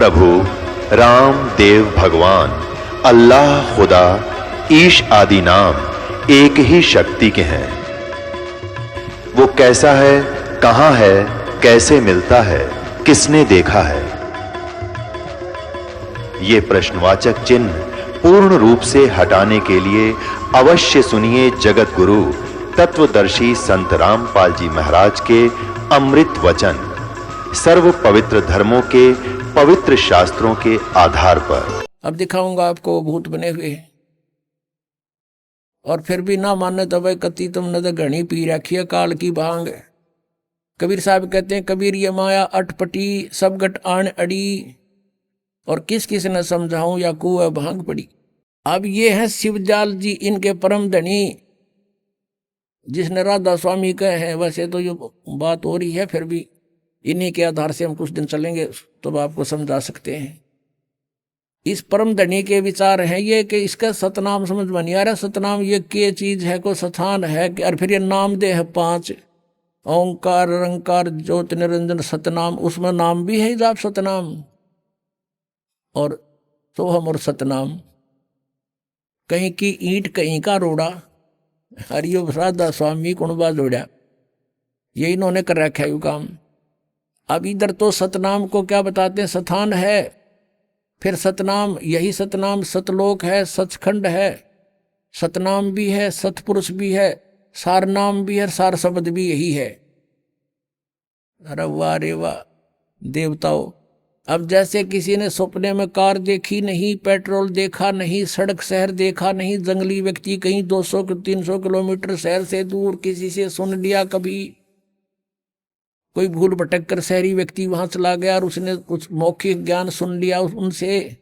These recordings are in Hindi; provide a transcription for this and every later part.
प्रभु राम देव भगवान अल्लाह खुदा ईश आदि नाम एक ही शक्ति के हैं। वो कैसा है, कहां है, कैसे मिलता है, किसने देखा है? ये प्रश्नवाचक चिन्ह पूर्ण रूप से हटाने के लिए अवश्य सुनिए जगत गुरु तत्वदर्शी संत रामपाल जी महाराज के अमृत वचन, सर्व पवित्र धर्मों के पवित्र शास्त्रों के आधार पर। अब दिखाऊंगा आपको भूत बने हुए, और फिर भी ना माने तो भाई कति तुमने तो घनी पी रखी है काल की भांग। कबीर साहब कहते हैं, कबीर ये माया अटपटी सब गट आन अड़ी, और किस किस ने समझाऊं या कुएं भांग पड़ी। अब ये है शिवजाल जी, इनके परम धनी, जिसने राधा स्वामी कहे हैं। वैसे तो ये बात हो रही है, फिर भी इन्हीं के आधार से हम कुछ दिन चलेंगे तो आपको समझा सकते हैं। इस परम धनी के विचार हैं ये कि इसका सतनाम समझ में नहीं आ रहा। सतनाम ये क्या चीज है, को स्थान है कि, और फिर ये नाम दे है 5 ओंकार रंकार ज्योत निरंजन सतनाम, उसमें नाम भी है जाप सतनाम और सोहम और सतनाम। कहीं की ईंट कहीं का रोड़ा, हरियो राधा स्वामी कुणबा जोड़ा, ये इन्होंने कर रखा है यू काम। अब इधर तो सतनाम को क्या बताते हैं, स्थान है, फिर सतनाम, यही सतनाम सतलोक है, सचखंड है, सतनाम भी है, सतपुरुष भी है, सार नाम भी है, सार शब्द भी यही है। अरे वाह रे वाह देवताओं। अब जैसे किसी ने सपने में कार देखी नहीं, पेट्रोल देखा नहीं, सड़क शहर देखा नहीं, जंगली व्यक्ति कहीं 200-300 किलोमीटर शहर से दूर किसी से सुन लिया, कभी कोई भूल भटक कर शहरी व्यक्ति वहां चला गया और उसने कुछ मौखिक ज्ञान सुन लिया उनसे,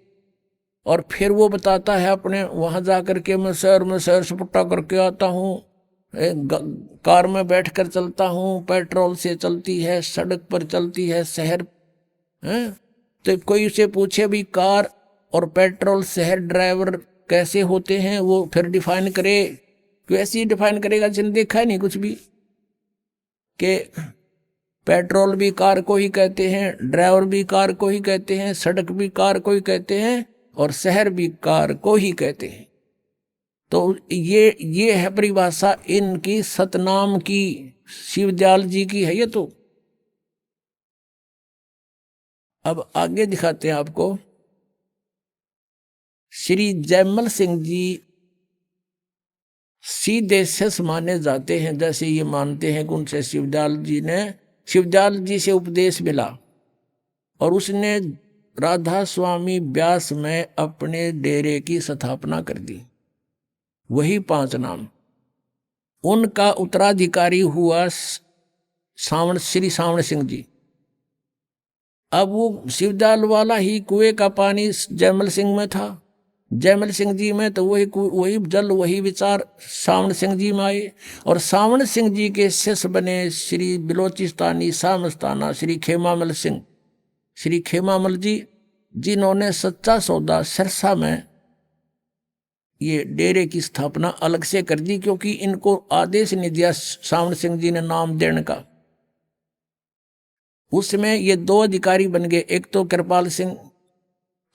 और फिर वो बताता है अपने वहां जा करके मैं शहर में सैर सपट्टा करके आता हूँ, कार में बैठकर चलता हूँ, पेट्रोल से चलती है, सड़क पर चलती है शहर है। तो कोई उसे पूछे भी कार और पेट्रोल शहर ड्राइवर कैसे होते हैं, वो फिर डिफाइन करे, वैसे ही डिफाइन करेगा जिसने देखा है नहीं कुछ भी, कि पेट्रोल भी कार को ही कहते हैं, ड्राइवर भी कार को ही कहते हैं, सड़क भी कार को ही कहते हैं, और शहर भी कार को ही कहते हैं। तो ये है परिभाषा इनकी सतनाम की, शिवजाल जी की है ये। तो अब आगे दिखाते हैं आपको। श्री जयमल सिंह जी सीधे से माने जाते हैं, जैसे ये मानते हैं कि उनसे शिवजाल जी से उपदेश मिला और उसने राधा स्वामी व्यास में अपने डेरे की स्थापना कर दी। वही 5 नाम। उनका उत्तराधिकारी हुआ श्री सावण सिंह जी। अब वो शिवजाल वाला ही कुएं का पानी जयमल सिंह में था, जयमल सिंह जी में, तो वही जल वही विचार सावण सिंह जी में आए, और सावण सिंह जी के शिष्य बने श्री बिलोचिस्तानी सामस्ताना श्री खेमामल सिंह, श्री खेमामल जी, जिन्होंने सच्चा सौदा सिरसा में ये डेरे की स्थापना अलग से कर दी, क्योंकि इनको आदेश नहीं दिया सावण सिंह जी ने नाम देने का। उसमें ये 2 अधिकारी बन गए, एक तो कृपाल सिंह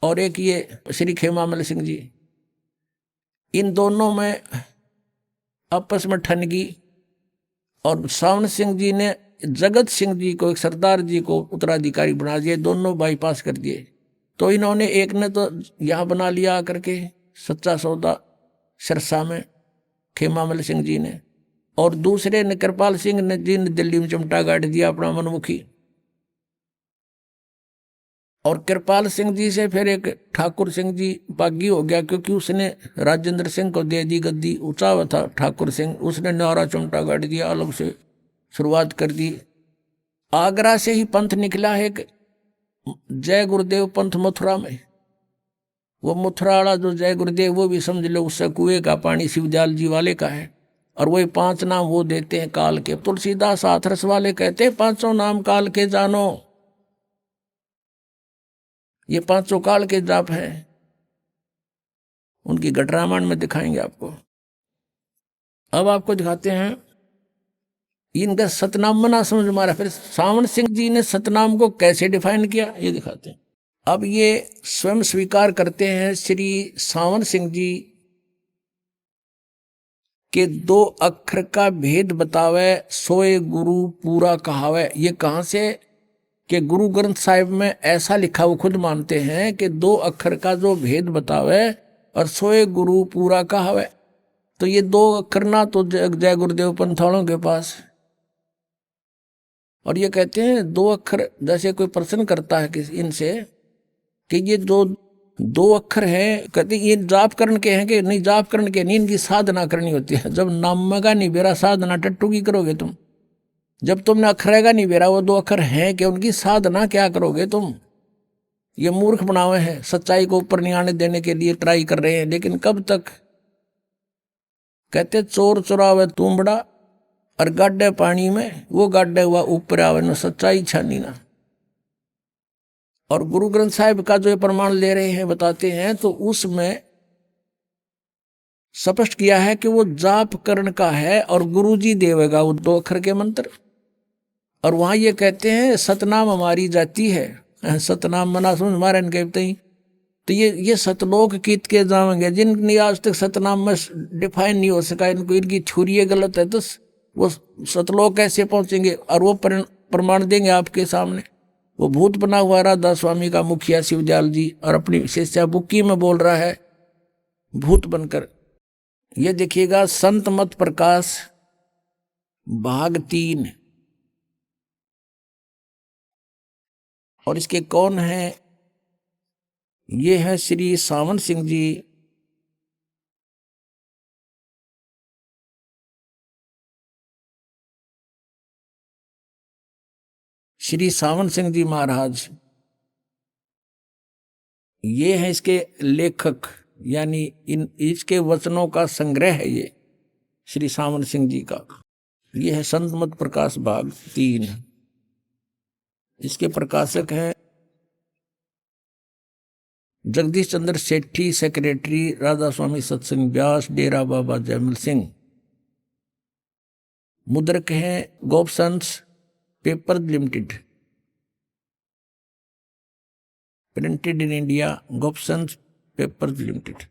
और एक ये श्री खेमामल सिंह जी। इन दोनों में आपस में ठनगी, और सावण सिंह जी ने जगत सिंह जी को, एक सरदार जी को उत्तराधिकारी बना दिए, दोनों बाईपास कर दिए। तो इन्होंने, एक ने तो यहाँ बना लिया आकर के सच्चा सौदा सिरसा में खेमामल सिंह जी ने, और दूसरे ने कृपाल सिंह ने जी ने दिल्ली में चिमटा गाड़ दिया अपना मनमुखी। और कृपाल सिंह जी से फिर एक ठाकुर सिंह जी बागी हो गया, क्योंकि उसने राजेंद्र सिंह को दे दी गद्दी, ऊंचा हुआ था ठाकुर सिंह, उसने नारा चुमटा गाड़ दिया, अलग से शुरुआत कर दी। आगरा से ही पंथ निकला है एक जय गुरुदेव पंथ मथुरा में। वो मथुरा वाला जो जय गुरुदेव, वो भी समझ लो उससे कुएं का पानी शिवजाल जी वाले का है, और वही 5 नाम वो देते हैं काल के। तुलसीदास हाथरस वाले कहते हैं 5 नाम काल के जानो, ये 5 काल के जाप है। उनकी घटरामायण में दिखाएंगे आपको। अब आपको दिखाते हैं इनका सतनाम मना समझ मारा। फिर सावण सिंह जी ने सतनाम को कैसे डिफाइन किया ये दिखाते हैं। अब ये स्वयं स्वीकार करते हैं श्री सावन सिंह जी के 2 अक्षर का भेद बतावे सोए गुरु पूरा कहावे। ये कहाँ से कि गुरु ग्रंथ साहिब में ऐसा लिखा, वो खुद मानते हैं कि 2 अक्षर का जो भेद बतावे और सोए गुरु पूरा कहावे। तो ये 2 अक्षर ना तो जय गुरुदेव पंथालों के पास, और ये कहते हैं 2 अक्षर, जैसे कोई प्रश्न करता है किसी इनसे कि ये 2 अक्षर हैं, कहते ये जाप करण के हैं कि नहीं, जाप करण के नहीं, इनकी साधना करनी होती है। जब नाम का नहीं बेरा साधना टट्टू की करोगे तुम, जब तुमने अक्षरेगा नहीं बेरा वो 2 अक्षर हैं कि उनकी साधना क्या करोगे तुम। ये मूर्ख बनावे हैं, सच्चाई को ऊपर नहीं आने देने के लिए ट्राई कर रहे हैं, लेकिन कब तक। कहते चोर चुरावे तुमबड़ा और गाड्डे पानी में, वो गाड्डे हुआ ऊपर आवे न सच्चाई छानी ना। और गुरु ग्रंथ साहिब का जो प्रमाण ले रहे हैं बताते हैं, तो उसमें स्पष्ट किया है कि वो जाप करण का है और गुरु जी देवेगा वो 2 अक्षर के मंत्र। और वहां ये कहते हैं सतनाम हमारी जाति है, सतनाम मना समझ हमारे कहते ही। तो ये सतलोक कीत के जाएंगे जिनकी आज तक सतनाम में डिफाइन नहीं हो सका, इनको इनकी थ्योरी गलत है, तो वो सतलोक कैसे पहुंचेंगे। और वो प्रमाण देंगे आपके सामने। वो भूत बना हुआ राधा स्वामी का मुखिया शिवदयाल जी, और अपनी शिष्या बुक्की में बोल रहा है भूत बनकर। ये देखिएगा संत मत प्रकाश भाग 3, और इसके कौन है, ये है श्री सावन सिंह जी। श्री सावन सिंह जी महाराज ये है इसके लेखक, यानी इसके वचनों का संग्रह है ये श्री सावन सिंह जी का। ये है संत मत प्रकाश भाग 3। इसके प्रकाशक हैं जगदीश चंद्र सेठी, सेक्रेटरी राधा स्वामी सत्संग व्यास, डेरा बाबा जयमल सिंह। मुद्रक हैं Gopsons paper limited, printed in India, Gopsons paper limited.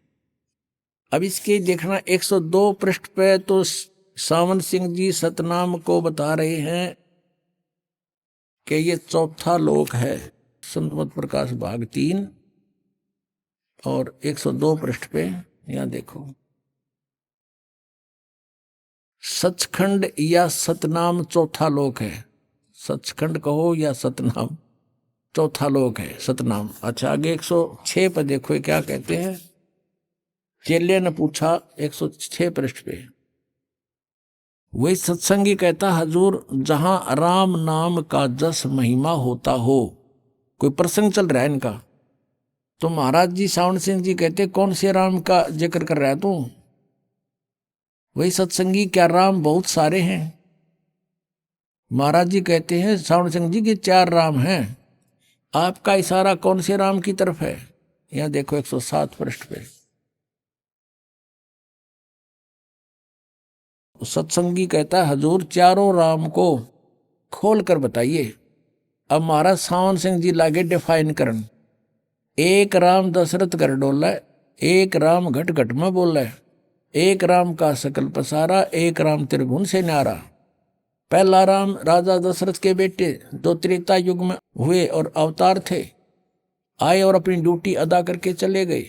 अब इसके देखना 102 पृष्ठ पे तो सावन सिंह जी सतनाम को बता रहे हैं कि ये 4था लोक है, संत मत प्रकाश भाग 3। और 102 पृष्ठ पे यहां देखो, सचखंड या सतनाम 4था लोक है। सचखंड कहो या सतनाम, 4था लोक है सतनाम। अच्छा आगे 106 पे देखो ये क्या कहते हैं। चेले ने पूछा 106 पृष्ठ पे, वही सत्संगी कहता हजूर जहां राम नाम का जस महिमा होता हो। कोई प्रसंग चल रहा है इनका, तो महाराज जी सावन सिंह जी कहते कौन से राम का जिक्र कर रहा है तू। वही सत्संगी क्या राम बहुत सारे हैं। महाराज जी कहते हैं सावन सिंह जी के 4 राम हैं। आपका इशारा कौन से राम की तरफ है। यहां देखो 107 पृष्ठ पे। सत्संगी कहता है हजूर चारों राम को खोल कर बताइए। अब महाराज सावन सिंह जी लागे डिफाइन करन। एक राम दशरथ कर डोला, एक राम घट घट में बोला, एक राम का सकल पसारा, एक राम त्रिभुवन से न्यारा। पहला राम राजा दशरथ के बेटे जो त्रेता युग में हुए और अवतार थे, आए और अपनी ड्यूटी अदा करके चले गए,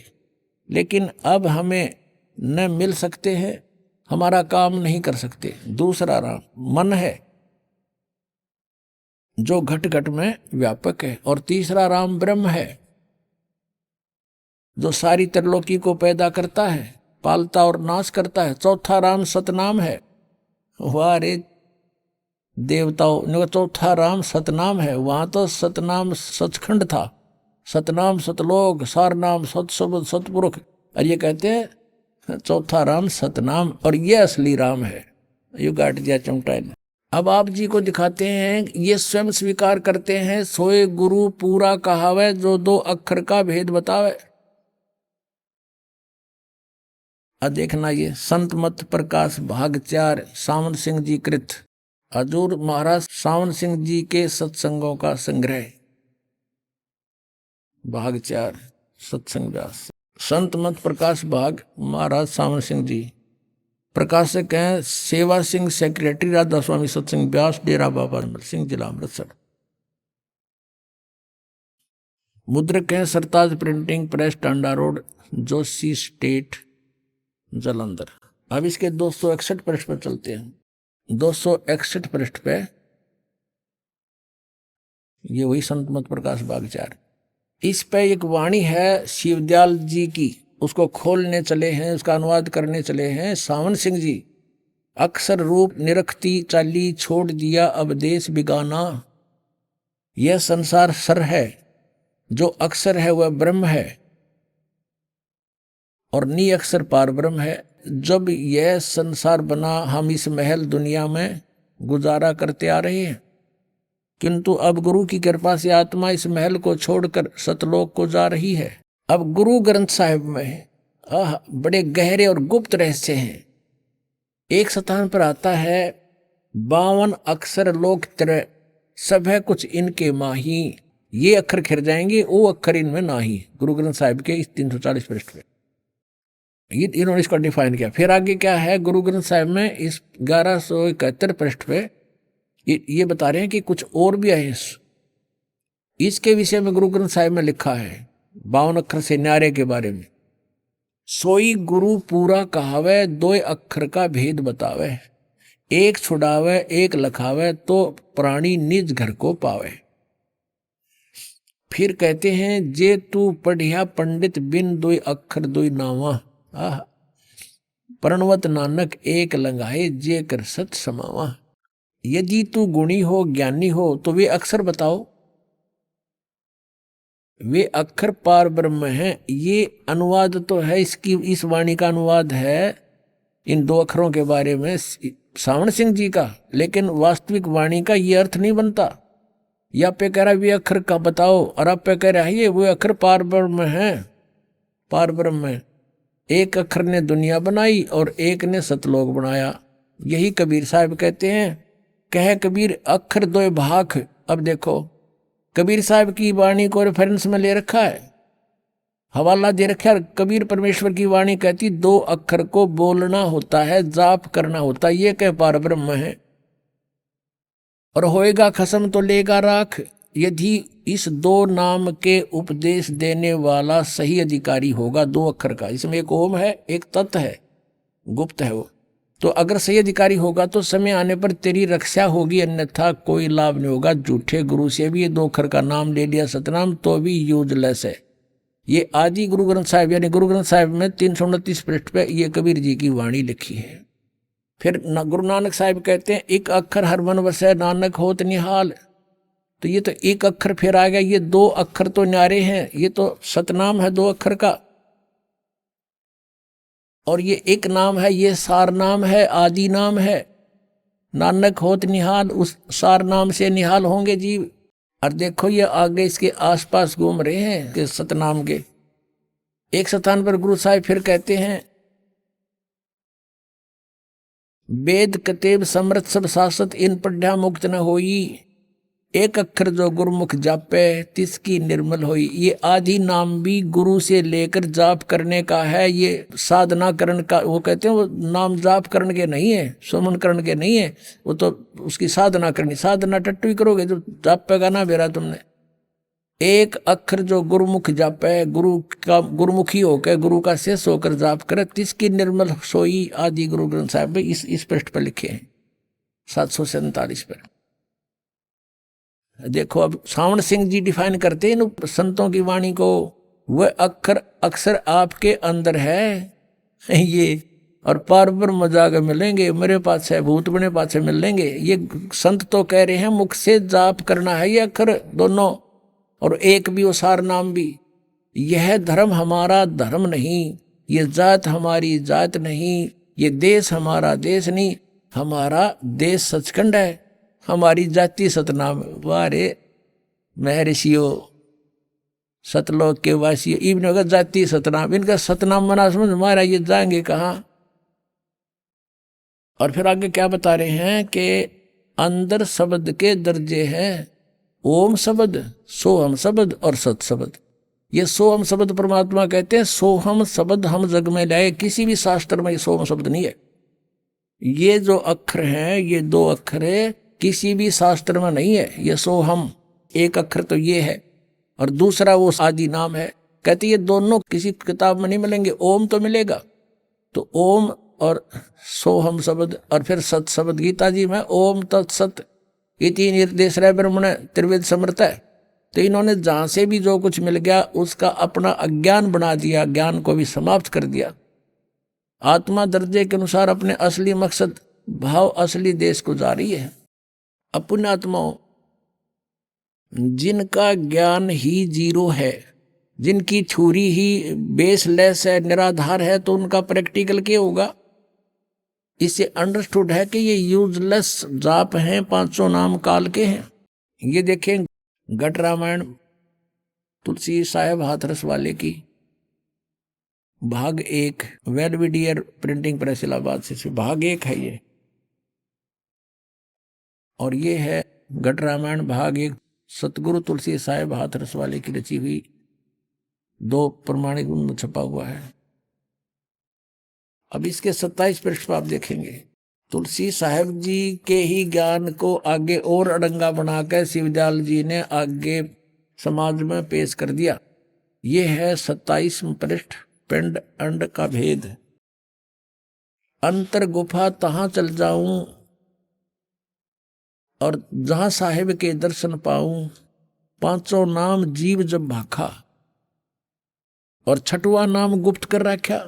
लेकिन अब हमें न मिल सकते हैं, हमारा काम नहीं कर सकते। दूसरा राम मन है जो घट घट में व्यापक है, और तीसरा राम ब्रह्म है जो सारी त्रिलोकी को पैदा करता है, पालता और नाश करता है। चौथा राम सतनाम है। वाह रे देवताओं, चौथा राम सतनाम है। वहां तो सतनाम सचखंड था, सतनाम सतलोक, सार नाम सतशब्द सतपुरुष, और ये कहते हैं चौथा राम सतनाम, और ये असली राम है। यू गाट दिया चमटा ने। अब आप जी को दिखाते हैं, ये स्वयं स्वीकार करते हैं सोए गुरु पूरा कहावे जो 2 अक्षर का भेद बतावे। अब देखना ये संत मत प्रकाश भाग 4 सावन सिंह जी कृत, हजूर महाराज सावन सिंह जी के सत्संगों का संग्रह। भाग 4 सत्संग व्यास। संत मत प्रकाश भाग महाराज सावन सिंह जी। प्रकाशक हैं सेवा सिंह, सेक्रेटरी राधा स्वामी सत्संग व्यास, डेरा बाबा अमर सिंह, जिला अमृतसर। मुद्रक हैं Sartaj printing press, Tanda road, Joshi state, Jalandhar. अब इसके 261 पृष्ठ पर चलते हैं। 261 पृष्ठ पे ये वही संत मत प्रकाश भाग 4। इस पे एक वाणी है शिवदयाल जी की, उसको खोलने चले हैं, उसका अनुवाद करने चले हैं सावन सिंह जी। अक्षर रूप निरखती चाली, छोड़ दिया अब देश बिगाना। यह संसार सर है, जो अक्षर है वह ब्रह्म है, और नी अक्षर पार ब्रह्म है। जब यह संसार बना, हम इस महल दुनिया में गुजारा करते आ रहे हैं, किंतु अब गुरु की कृपा से आत्मा इस महल को छोड़कर सतलोक को जा रही है। अब गुरु ग्रंथ साहिब में बड़े गहरे और गुप्त रहस्य हैं। एक स्थान पर आता है 52 अक्षर लोक त्रय, सब है कुछ इनके माही। ये अक्षर खिर जाएंगे, वो अक्षर इनमें नाही। गुरु ग्रंथ साहिब के इस 340 पृष्ठ पे ये इन्होंने इसको डिफाइन किया। फिर आगे क्या है गुरु ग्रंथ साहिब में इस 1171 पृष्ठ पे ये बता रहे हैं कि कुछ और भी है। इसके विषय में गुरु ग्रंथ साहिब में लिखा है 52 अक्षर से न्यारे के बारे में। सोई गुरु पूरा कहावे, 2 अक्षर का भेद बतावे। एक छुड़ावे एक लखावे, तो प्राणी निज घर को पावे। फिर कहते हैं जे तू पढ़िया पंडित, बिन 2 अक्षर 2 नावा। प्रणवत नानक एक लंगाए, जे कर सत समावा। यदि तू गुणी हो ज्ञानी हो तो वे अक्षर बताओ। वे अक्षर पार ब्रह्म हैं। ये अनुवाद तो है, इसकी इस वाणी का अनुवाद है इन 2 अक्षरों के बारे में सावन सिंह जी का, लेकिन वास्तविक वाणी का ये अर्थ नहीं बनता। या पे कह रहा वे अक्षर का बताओ, और आप पे कह रहा है ये वो अक्षर पार ब्रह्म है। पार ब्रह्म है। एक अक्षर ने दुनिया बनाई और एक ने सतलोक बनाया। यही कबीर साहब कहते हैं। कह कबीर अक्षर 2 भाख। अब देखो कबीर साहब की वाणी को रेफरेंस में ले रखा है, हवाला दे रखा है। कबीर परमेश्वर की वाणी कहती 2 अक्षर को बोलना होता है, जाप करना होता है। ये कह पार ब्रह्म है। और होएगा खसम तो लेगा राख, यदि इस 2 नाम के उपदेश देने वाला सही अधिकारी होगा 2 अक्षर का। इसमें एक ओम है, एक तत् है, गुप्त है वो। तो अगर सही अधिकारी होगा तो समय आने पर तेरी रक्षा होगी, अन्यथा कोई लाभ नहीं होगा। झूठे गुरु से भी ये 2 अक्षर का नाम ले लिया सतनाम तो भी यूजलेस है। ये आदि गुरु ग्रंथ साहिब यानी गुरु ग्रंथ साहिब में 329 पृष्ठ पे ये कबीर जी की वाणी लिखी है। फिर गुरु नानक साहिब कहते हैं एक अक्षर हर मन वसै, नानक होत निहाल। तो ये तो एक अक्षर फिर आ गया। ये 2 अक्षर तो न्यारे हैं, ये तो सतनाम है 2 अक्षर का, और ये एक नाम है, ये सार नाम है, आदि नाम है। नानक होत निहाल, उस सार नाम से निहाल होंगे जीव। और देखो ये आगे इसके आसपास घूम रहे हैं कि सतनाम के। एक स्थान पर गुरु साहिब फिर कहते हैं वेद कतेब समृत सब शासत, इन पढ़ा मुक्त न होई। एक अक्षर जो गुरुमुख जापे, तिसकी निर्मल होई। ये आदि नाम भी गुरु से लेकर जाप करने का है। ये साधना करण का, वो कहते हैं वो नाम जाप करण के नहीं है, सुमन करण के नहीं है, वो तो उसकी साधना करनी। साधना टट्टू ही करोगे जो जाप पे गाना बेरा तुमने। एक अक्षर जो गुरुमुख जापे, गुरु का गुरुमुखी होकर गुरु का शेष होकर जाप करे, तिसकी निर्मल सोई। आदि गुरु ग्रंथ साहिब में इस पृष्ठ पर लिखे हैं 747 पर। देखो अब सावन सिंह जी डिफाइन करते हैं इन संतों की वाणी को। वह अक्षर आपके अंदर है ये, और पार ब्रह्म जाकर मिलेंगे, मेरे पास है भूत बने पास से मिल लेंगे। ये संत तो कह रहे हैं मुख से जाप करना है ये अक्षर दोनों, और एक भी वो सार नाम भी। यह धर्म हमारा धर्म नहीं, ये जात हमारी जात नहीं, ये देश हमारा देश नहीं, हमारा देश सचखंड है, हमारी जाति सतनाम। वारे महर्षियों सतलोक के वासी इवन होगा जाति सतनाम, इनका सतनाम मना समझ हमारा ये जाएंगे कहाँ। और फिर आगे क्या बता रहे हैं कि अंदर शब्द के दर्जे हैं ओम शब्द, सोहम शब्द और सत शब्द। ये सोहम शब्द परमात्मा कहते हैं। सोहम शब्द हम जग में लाए, किसी भी शास्त्र में ये सोहम शब्द नहीं है। ये जो अक्षर हैं, ये 2 अक्षर है, किसी भी शास्त्र में नहीं है। ये सोहम एक अक्षर तो ये है और दूसरा वो आदि नाम है। कहते ये दोनों किसी किताब में नहीं मिलेंगे। ओम तो मिलेगा, तो ओम और सोहम शब्द और फिर सत शब्द गीता जी में ओम तत्सत इति निर्देश ब्रह्मण त्रिवेद समर्थ है। तो इन्होंने जहां से भी जो कुछ मिल गया उसका अपना अज्ञान बना दिया, ज्ञान को भी समाप्त कर दिया। आत्मा दर्जे के अनुसार अपने असली मकसद भाव असली देश को जा रही है। अपने आत्माओं जिनका ज्ञान ही जीरो है, जिनकी थ्योरी ही बेसलेस है, निराधार है, तो उनका प्रैक्टिकल क्या होगा? इससे अंडरस्टूड है कि ये यूजलेस जाप हैं, 500 नाम काल के हैं। ये देखें घट रामायण तुलसी साहेब हाथरस वाले की भाग 1 वेलविडियर प्रिंटिंग प्रेस इलाहाबाद से भाग 1 है ये, और ये है घट रामायण भाग 1 सतगुरु तुलसी साहेब हाथरस वाले की रची हुई 2 प्रमाणिक में छपा हुआ है। अब इसके 27 पृष्ठ पर आप देखेंगे तुलसी साहेब जी के ही ज्ञान को आगे और अड़ंगा बनाकर शिवदयाल जी ने आगे समाज में पेश कर दिया। ये है 27 पृष्ठ, पिंड अंड का भेद। अंतर गुफा तहां चल जाऊं और जहां साहेब के दर्शन पाऊं, 500 नाम जीव जब भाखा, और 6वां नाम गुप्त कर रखा।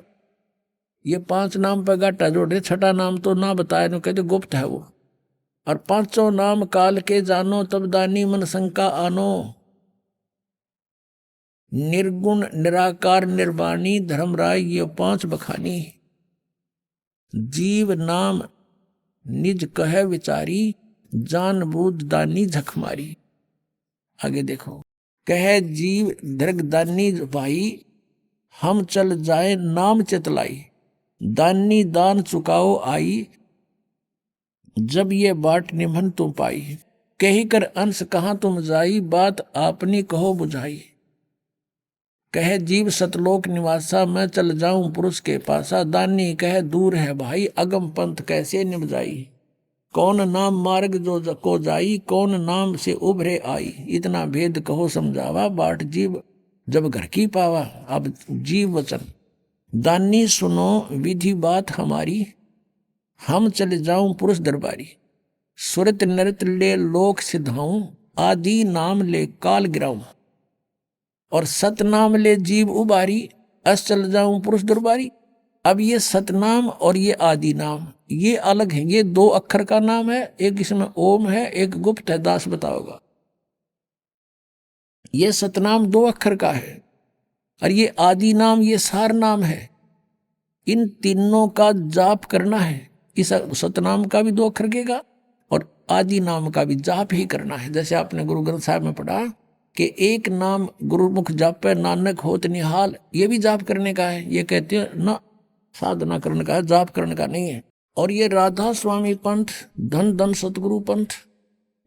ये 5 नाम पर गाटा जोड़े, 6ठा नाम तो ना बताए, no कहते गुप्त है वो। और 500 नाम काल के जानो, तब दानी मन शंका आनो। निर्गुण निराकार निर्वाणी धर्मराय ये 5 बखानी। जीव नाम निज कह विचारी, जान बूझ दानी झक मारी। आगे देखो, कह जीव दृगदानी भाई, हम चल जाए नाम चितलाई। दानी दान चुकाओ आई, जब ये बाट निमन तुम पाई। कही कर अंश कहाँ तुम जाई, बात आपनी कहो बुझाई। कह जीव सतलोक निवासा, मैं चल जाऊं पुरुष के पासा। दानी कह दूर है भाई, अगम पंथ कैसे निभ जाई। कौन नाम मार्ग जो को जाई, कौन नाम से उभरे आई। इतना भेद कहो समझावा, बाट जीव जब घर की पावा। अब जीव वचन, दानी सुनो विधि बात हमारी, हम चले जाऊं पुरुष दरबारी। सुरत नृत ले लोक सिधाऊं, आदि नाम ले काल गिराऊं। और सतनाम ले जीव उबारी, अस चल जाऊं पुरुष दरबारी। अब ये सतनाम और ये आदि नाम ये अलग है। ये 2 अक्षर का नाम है, एक इसमें ओम है, एक गुप्त है, दास बताओगा। ये सतनाम 2 अक्षर का है और ये आदि नाम ये सार नाम है। इन तीनों का जाप करना है। इस सतनाम का भी 2 अक्षर का और आदि नाम का भी जाप ही करना है। जैसे आपने गुरु ग्रंथ साहब में पढ़ा कि एक नाम गुरुमुख जापे नानक होत निहाल, ये भी जाप करने का है। ये कहते हैं ना साधना करने का है, जाप करने का नहीं है। और ये राधा स्वामी पंथ, धन धन सतगुरु पंथ,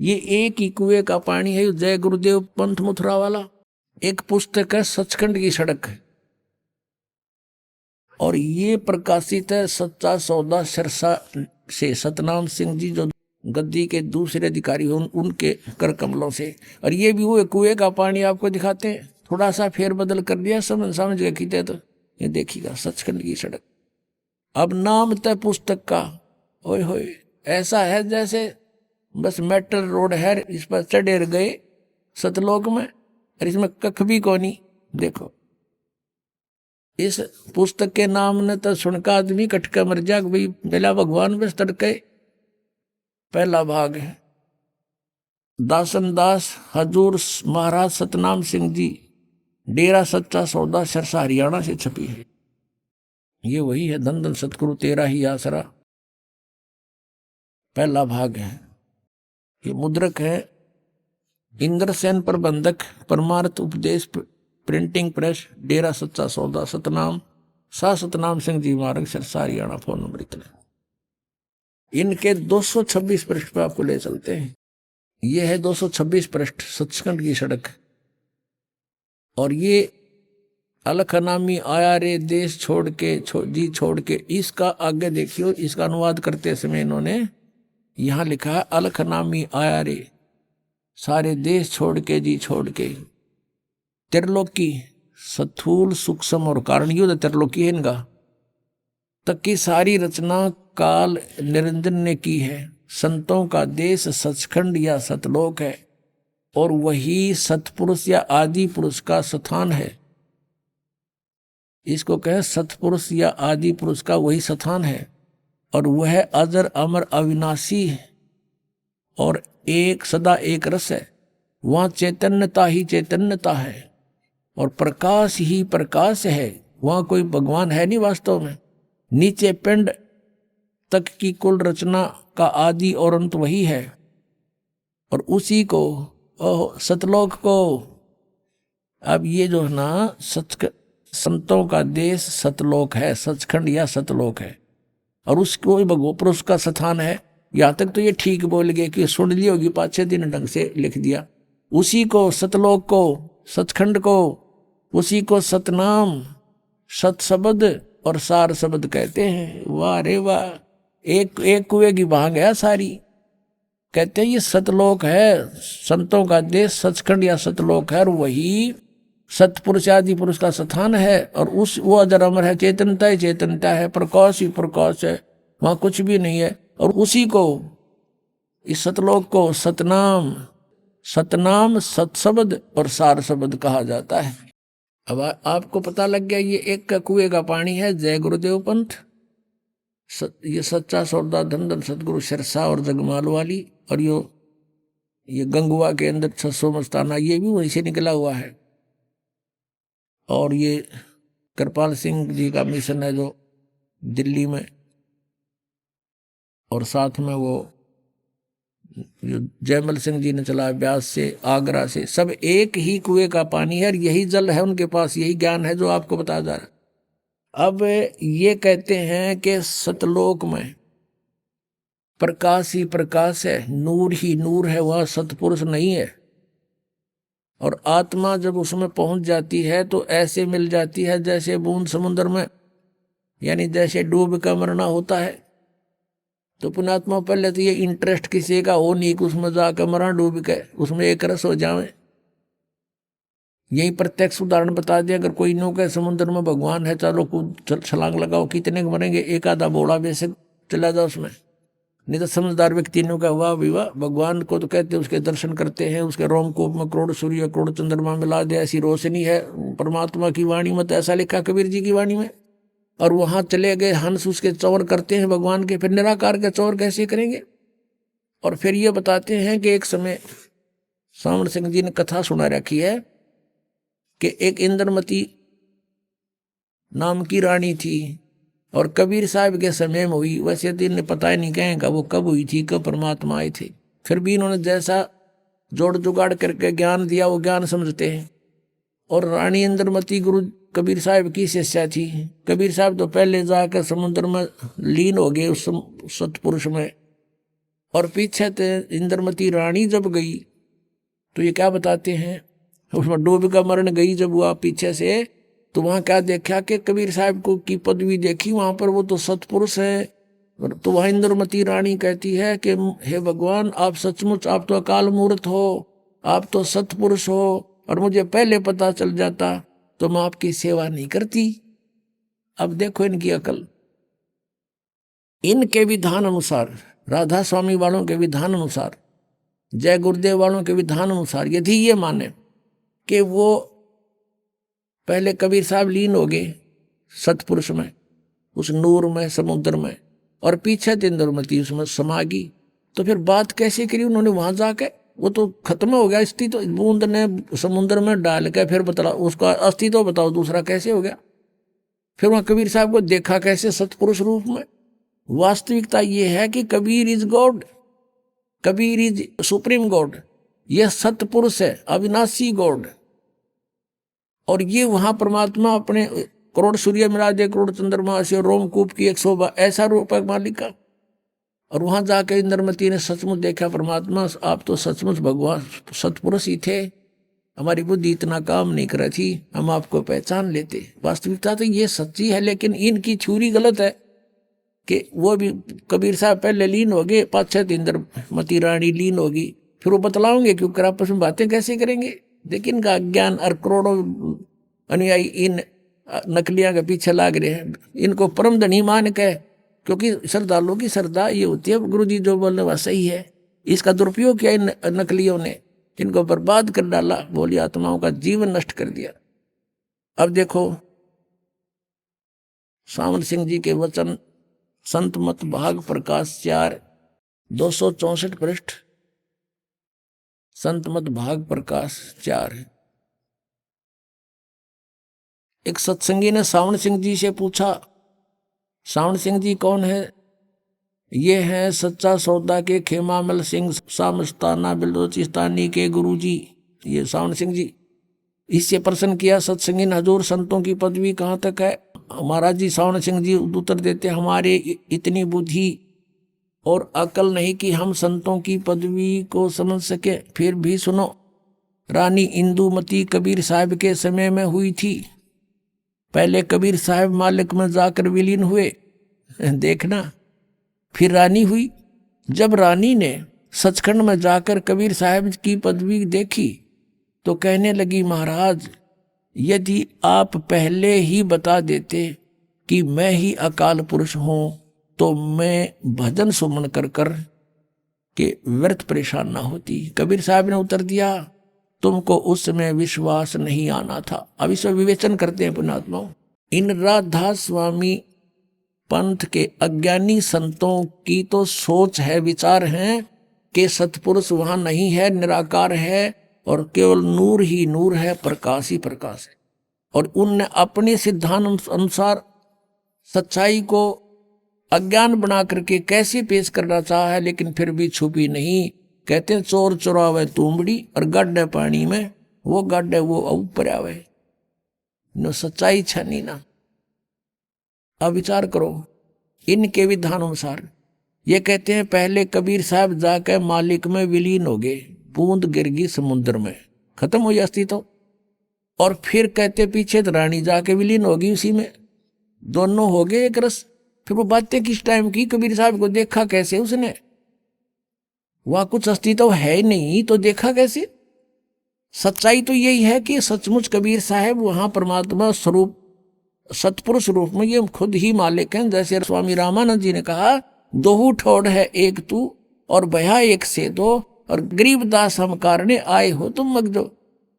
ये एक ही कुएं का पानी है। जय गुरुदेव पंथ मथुरा वाला एक पुस्तक है, सचखंड की सड़क है। और ये प्रकाशित है सच्चा सौदा सिरसा से, सतनाम सिंह जी जो गद्दी के दूसरे अधिकारी हो उनके कर कमलों से। और ये भी वो कुएं का पानी आपको दिखाते हैं, थोड़ा सा फेरबदल कर दिया, समझ गए खींचे तो ये देखिएगा सचखंड की सड़क। अब नाम तय पुस्तक का, ओए होए, ऐसा है जैसे बस मेटल रोड है, इस पर चढ़े गए सतलोक में और इसमें कख भी कोनी। देखो इस पुस्तक के नाम ने तो सुनका आदमी कटका मर जा, भाई बेला भगवान बस तड़के। पहला भाग है दासन दास हजूर महाराज सतनाम सिंह जी, डेरा सच्चा सौदा सिरसा हरियाणा से छपी है। ये वही है, धन धन सतगुरु तेरा ही आसरा। पहला भाग है। ये मुद्रक है इंद्रसेन प्रबंधक, परमार्थ उपदेश प्रिंटिंग प्रेस, डेरा सच्चा सौदा, सतनाम सा सतनाम सिंह जी मार्ग सिरसा हरियाणा। फोन नंबर इतने। इनके 226 पृष्ठ पे आपको ले चलते हैं। ये है 226 पृष्ठ, सचखंड की सड़क। और ये अलख नामी आया रे देश छोड़ के जी छोड़ के। इसका आगे देखियो, इसका अनुवाद करते समय इन्होंने यहां लिखा है अलख नामी आया रे, सारे देश छोड़ के जी छोड़ के। त्रिलोकी स्थूल सूक्ष्म और कारण युद्ध त्रिलोकी है इनका, तक की सारी रचना काल निरंजन ने की है। संतों का देश सचखंड या सतलोक है और वही सतपुरुष या आदि पुरुष का स्थान है। इसको कहे सतपुरुष या आदि पुरुष का वही स्थान है और वह अजर अमर अविनाशी है और एक सदा एक रस है। वहाँ चैतन्यता ही चैतन्यता है और प्रकाश ही प्रकाश है। वहाँ कोई भगवान है नहीं वास्तव में। नीचे पिंड तक की कुल रचना का आदि और अंत वही है और उसी को सतलोक को। अब ये जो है ना संतों का देश सतलोक है, सचखंड या सतलोक है और उसको भगवान पुरुष का स्थान है। यहाँ तक तो ये ठीक बोल गए कि सुन ली होगी, 5-6 दिन ढंग से लिख दिया। उसी को सतलोक को, सचखंड को, उसी को सतनाम सत शब्द और सार शब्द कहते हैं। वाह रे वाह, एक कुएं की भांग है सारी। कहते हैं ये सतलोक है, संतों का देश सचखंड या सतलोक है और वही सतपुरुष आदि पुरुष का स्थान है और उस वो अजर अमर है, चेतनता ही चेतनता है, प्रकाश ही प्रकाश है, वहां कुछ भी नहीं है। और उसी को, इस सतलोक को सतनाम सतनाम सत शब्द और सार शब्द कहा जाता है। अब आपको पता लग गया ये एक का कुएं का पानी है जय गुरुदेव पंथ। ये सच्चा सौदा धन सतगुरु सिरसा और जगमाल वाली, और ये गंगुआ के अंदर 600 मस्ताना ये भी वहीं से निकला हुआ है। और ये कृपाल सिंह जी का मिशन है जो दिल्ली में, और साथ में वो जो जयमल सिंह जी ने चलाया ब्यास से, आगरा से, सब एक ही कुएं का पानी है और यही जल है उनके पास, यही ज्ञान है जो आपको बताया जा रहा है। अब ये कहते हैं कि सतलोक में प्रकाश ही प्रकाश है, नूर ही नूर है, वह सतपुरुष नहीं है। और आत्मा जब उसमें पहुंच जाती है तो ऐसे मिल जाती है जैसे बूंद समुद्र में, यानी जैसे डूब का मरना होता है। तो पुण्यात्मा पहले तो ये इंटरेस्ट किसी का हो नहीं कि उसमें जाकर मरा डूब के, उसमें एक रस हो जावे। यही प्रत्यक्ष उदाहरण बता दिया, अगर कोई नो के समुद्र में भगवान है, चलो कूद छलांग लगाओ, कितने मरेंगे, एक आधा बोड़ा वैसे चला जाओ उसमें। नहीं तो समझदार व्यक्ति ने कहा वाह विवाह, भगवान को तो कहते उसके दर्शन करते हैं, उसके रोमकूप में करोड़ सूर्य करोड़ चंद्रमा मिला दे, ऐसी रोशनी है परमात्मा की वाणी में, तो ऐसा लिखा कबीर जी की वाणी में। और वहां चले गए हंस उसके चौर करते हैं भगवान के, फिर निराकार के चौर कैसे करेंगे। और फिर ये बताते हैं कि एक समय सामण सिंह जी ने कथा सुना रखी है कि एक इंद्रमती नाम की रानी थी और कबीर साहब के समय में हुई। वैसे तो इन्हें पता ही नहीं कहेगा वो कब हुई थी, कब परमात्मा आए थे, फिर भी इन्होंने जैसा जोड़ जुगाड़ करके ज्ञान दिया वो ज्ञान समझते हैं। और रानी इंद्रमती गुरु कबीर साहब की शिष्या थी। कबीर साहब तो पहले जाकर समुद्र में लीन हो गए उस सतपुरुष में, और पीछे तो इंद्रमती रानी जब गई तो ये क्या बताते हैं, उसमें डूब का मरण गई जब हुआ पीछे से, तो वहाँ क्या देखा कि कबीर साहब को की पदवी देखी, वहाँ पर वो तो सतपुरुष है। तो वह इंद्रमती रानी कहती है कि हे भगवान, आप सचमुच, आप तो अकाल मूर्त हो, आप तो सतपुरुष हो, और मुझे पहले पता चल जाता तो मैं आपकी सेवा नहीं करती। अब देखो इनकी अकल, इनके विधान अनुसार, राधा स्वामी वालों के विधान अनुसार, जय गुरुदेव वालों के विधान अनुसार, यदि ये माने कि वो पहले कबीर साहब लीन हो गए सतपुरुष में, उस नूर में, समुद्र में, और पीछे इंद्रमती उसमें समा गई, तो फिर बात कैसे करी उन्होंने वहां जाके, वो तो खत्म हो गया अस्तित्व, तो बूंद ने समुद्र में डाल के फिर बता उसका अस्तित्व तो बताओ दूसरा कैसे हो गया। फिर वहां कबीर साहब को देखा कैसे सतपुरुष रूप में। वास्तविकता ये है कि Kabir is God, Kabir is supreme God, यह सतपुरुष है, अविनाशी गॉड। और ये वहां परमात्मा अपने करोड़ सूर्य मिला दे, करोड़ चंद्रमा से, रोमकूप की 100 ऐसा रूप है मालिक का। और वहां जाकर इंद्रमती ने सचमुच देखा परमात्मा, आप तो सचमुच भगवान सतपुरुष ही थे, हमारी बुद्धि इतना काम नहीं कर रही थी, हम आपको पहचान लेते। वास्तविकता तो ये सच्ची है, लेकिन इनकी छुरी गलत है कि वो भी कबीर साहब पहले लीन हो गए, 5-6 दिन इंद्रमती रानी लीन होगी, फिर वो बतलाओगे क्योंकि आपस में बातें कैसे करेंगे। लेकिन इनका अज्ञान और करोड़ों अनुयायी इन नकलियां के पीछे लाग रहे हैं, इनको परम धनी मान के, क्योंकि श्रद्धालुओं की श्रद्धा ये होती है गुरु जी जो बोलने वह सही है। इसका दुरुपयोग किया इन नकलियों ने, इनको बर्बाद कर डाला, बोली आत्माओं का जीवन नष्ट कर दिया। अब देखो सावन सिंह जी के वचन, संत मत भाग प्रकाश 4 264 पृष्ठ, संत मत भाग प्रकाश 4। एक सत्संगी ने सावन सिंह जी से पूछा, सावन सिंह जी कौन है? ये है सच्चा सौदा के खेमामल सिंह सामस्ताना बिलोचिस्तानी के गुरु जी, ये सावन सिंह जी। इससे प्रश्न किया सत्संगी ने, हजूर संतों की पदवी कहाँ तक है? महाराज जी सावन सिंह जी उत्तर देते, हमारे इतनी बुद्धि और अकल नहीं कि हम संतों की पदवी को समझ सके। फिर भी सुनो, रानी इंदुमती कबीर साहब के समय में हुई थी। पहले कबीर साहब मालिक में जाकर विलीन हुए, देखना, फिर रानी हुई। जब रानी ने सचखंड में जाकर कबीर साहब की पदवी देखी तो कहने लगी, महाराज यदि आप पहले ही बता देते कि मैं ही अकाल पुरुष हूं तो मैं भजन सुमन कर कर के व्यर्थ परेशान ना होती। कबीर साहब ने उत्तर दिया, तुमको उस समय विश्वास नहीं आना था। अब इसमें विवेचन करते हैं पुण्यात्माओं। इन राधा स्वामी पंथ के अज्ञानी संतों की तो सोच है, विचार है कि सतपुरुष वहां नहीं है, निराकार है और केवल नूर ही नूर है, प्रकाश ही प्रकाश है। और उनने अपने सिद्धांत अनुसार सच्चाई को अज्ञान बना करके कैसे पेश करना चाहा है, लेकिन फिर भी छुपी नहीं। कहते हैं चोर चुरावे तुमड़ी और गड्ढे पानी में, वो गड्ढे वो ऊपर आवे, नो सच्चाई छनी ना। अब विचार करो इनके विधान अनुसार। ये कहते हैं पहले कबीर साहब जाकर मालिक में विलीन हो गए, बूंद गिर गई समुद्र में, खत्म हो जाती तो। और फिर कहते पीछे तो रानी जाके विलीन होगी उसी में, दोनों हो गए एक रस। फिर वो बातें किस टाइम की? कबीर साहब को देखा कैसे उसने? वहां कुछ अस्तित्व है नहीं तो देखा कैसे? सच्चाई तो यही है कि सचमुच कबीर साहब वहां परमात्मा स्वरूप सतपुरुष रूप में ये खुद ही मालिक हैं। जैसे स्वामी रामानंद जी ने कहा, दोहू ठोड़ है एक तू और भया एक से दो, और गरीबदास हम कारणे आए हो तुम मगजो।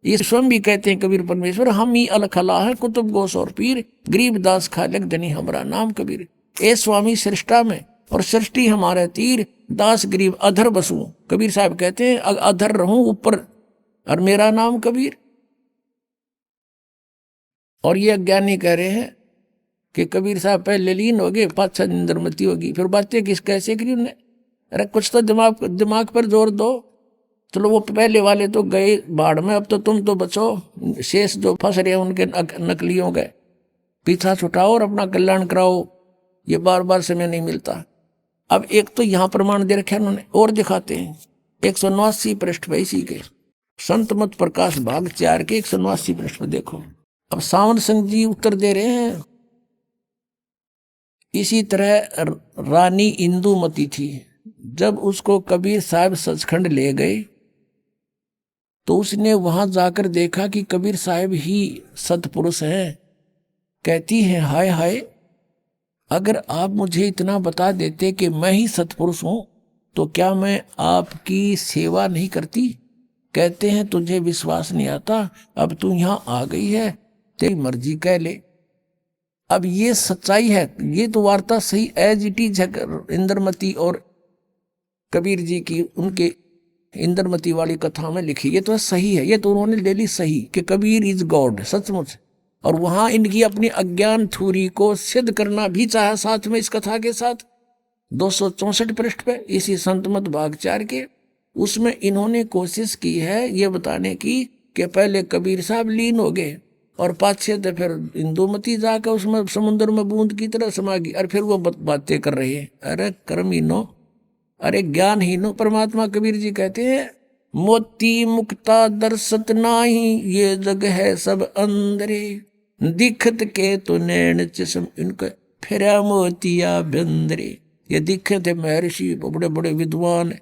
ये स्वयं भी कहते हैं कबीर परमेश्वर, हम ही अलखला है कुतुब गोस और पीर, गरीबदास खालक धनी हमारा नाम कबीर। ए स्वामी सृष्टा में और सृष्टि हमारे तीर, दास गरीब अधर बसू। कबीर साहब कहते हैं अधर रहूं ऊपर और मेरा नाम कबीर। और ये अज्ञानी कह रहे हैं कि कबीर साहब पहले लीन हो गए, 5-6 दिन इंद्रमती होगी, फिर बातें किस कैसे करी उन्हें? अरे कुछ तो दिमाग पर जोर दो। चलो वो पहले वाले तो गए बाढ़ में, अब तो तुम तो बचो, शेष जो फंस रहे हैं उनके नकलियों गए, पीछा छुटाओ और अपना कल्याण कराओ। ये बार बार समय नहीं मिलता। अब एक तो यहाँ प्रमाण दे रखे उन्होंने, और दिखाते हैं 189 पृष्ठ पे इसी के संत मत प्रकाश भाग 4 के 189 पृष्ठ पे देखो। अब सावन सिंह जी उत्तर दे रहे हैं, इसी तरह रानी इंदुमती थी, जब उसको कबीर साहब सचखंड ले गए तो उसने वहां जाकर देखा कि कबीर साहब ही सतपुरुष हैं। कहती है, हाय हाय, अगर आप मुझे इतना बता देते कि मैं ही सतपुरुष हूं तो क्या मैं आपकी सेवा नहीं करती? कहते हैं तुझे विश्वास नहीं आता, अब तू यहां आ गई है, तेरी मर्जी कह ले। अब ये सच्चाई है, ये तो वार्ता सही एज इट इज है। इंद्रमती और कबीर जी की उनके इंद्रमती वाली कथा में लिखी, ये तो सही है, ये तो उन्होंने ले ली सही कि कबीर इज गॉड सचमुच। और वहां इनकी अपनी अज्ञान थ्योरी को सिद्ध करना भी चाहा साथ में इस कथा के साथ। 264 पृष्ठ पे इसी संत मत भाग 4 के, उसमें इन्होंने कोशिश की है ये बताने की कि पहले कबीर साहब लीन हो गए और पाछे तो फिर इंदुमती जाकर उसमें समुद्र में बूंद की तरह समा गई, और फिर वो बातें कर रहे हैं। अरे कर्महीनो, अरे ज्ञानहीनो। परमात्मा कबीर जी कहते हैं मोती मुक्ता दर्शत नाही, ये जग है सब अंदरे। दिखत के तो नैन चश्म इनके, फिरा मोतिया बंदरे। ये दिखे थे महर्षि, बड़े बड़े विद्वान,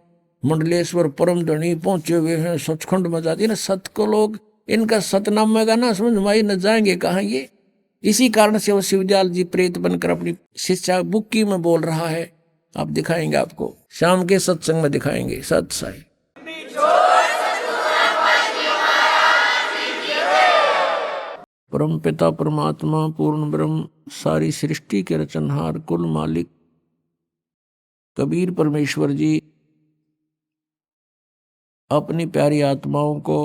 मंडलेश्वर परम धनी पहुंचे हुए हैं, सचखंड में जाती है ना सत को लोग, इनका सतनाम का ना समझ माई न जाएंगे कहाँ ये। इसी कारण से वो शिवदयाल जी प्रेत बनकर अपनी शिष्या बुक्की में बोल रहा है। आप दिखाएंगे, आपको शाम के सत्संग में दिखाएंगे। सत साई। परम पिता परमात्मा पूर्ण ब्रह्म, सारी सृष्टि के रचनहार, कुल मालिक कबीर परमेश्वर जी अपनी प्यारी आत्माओं को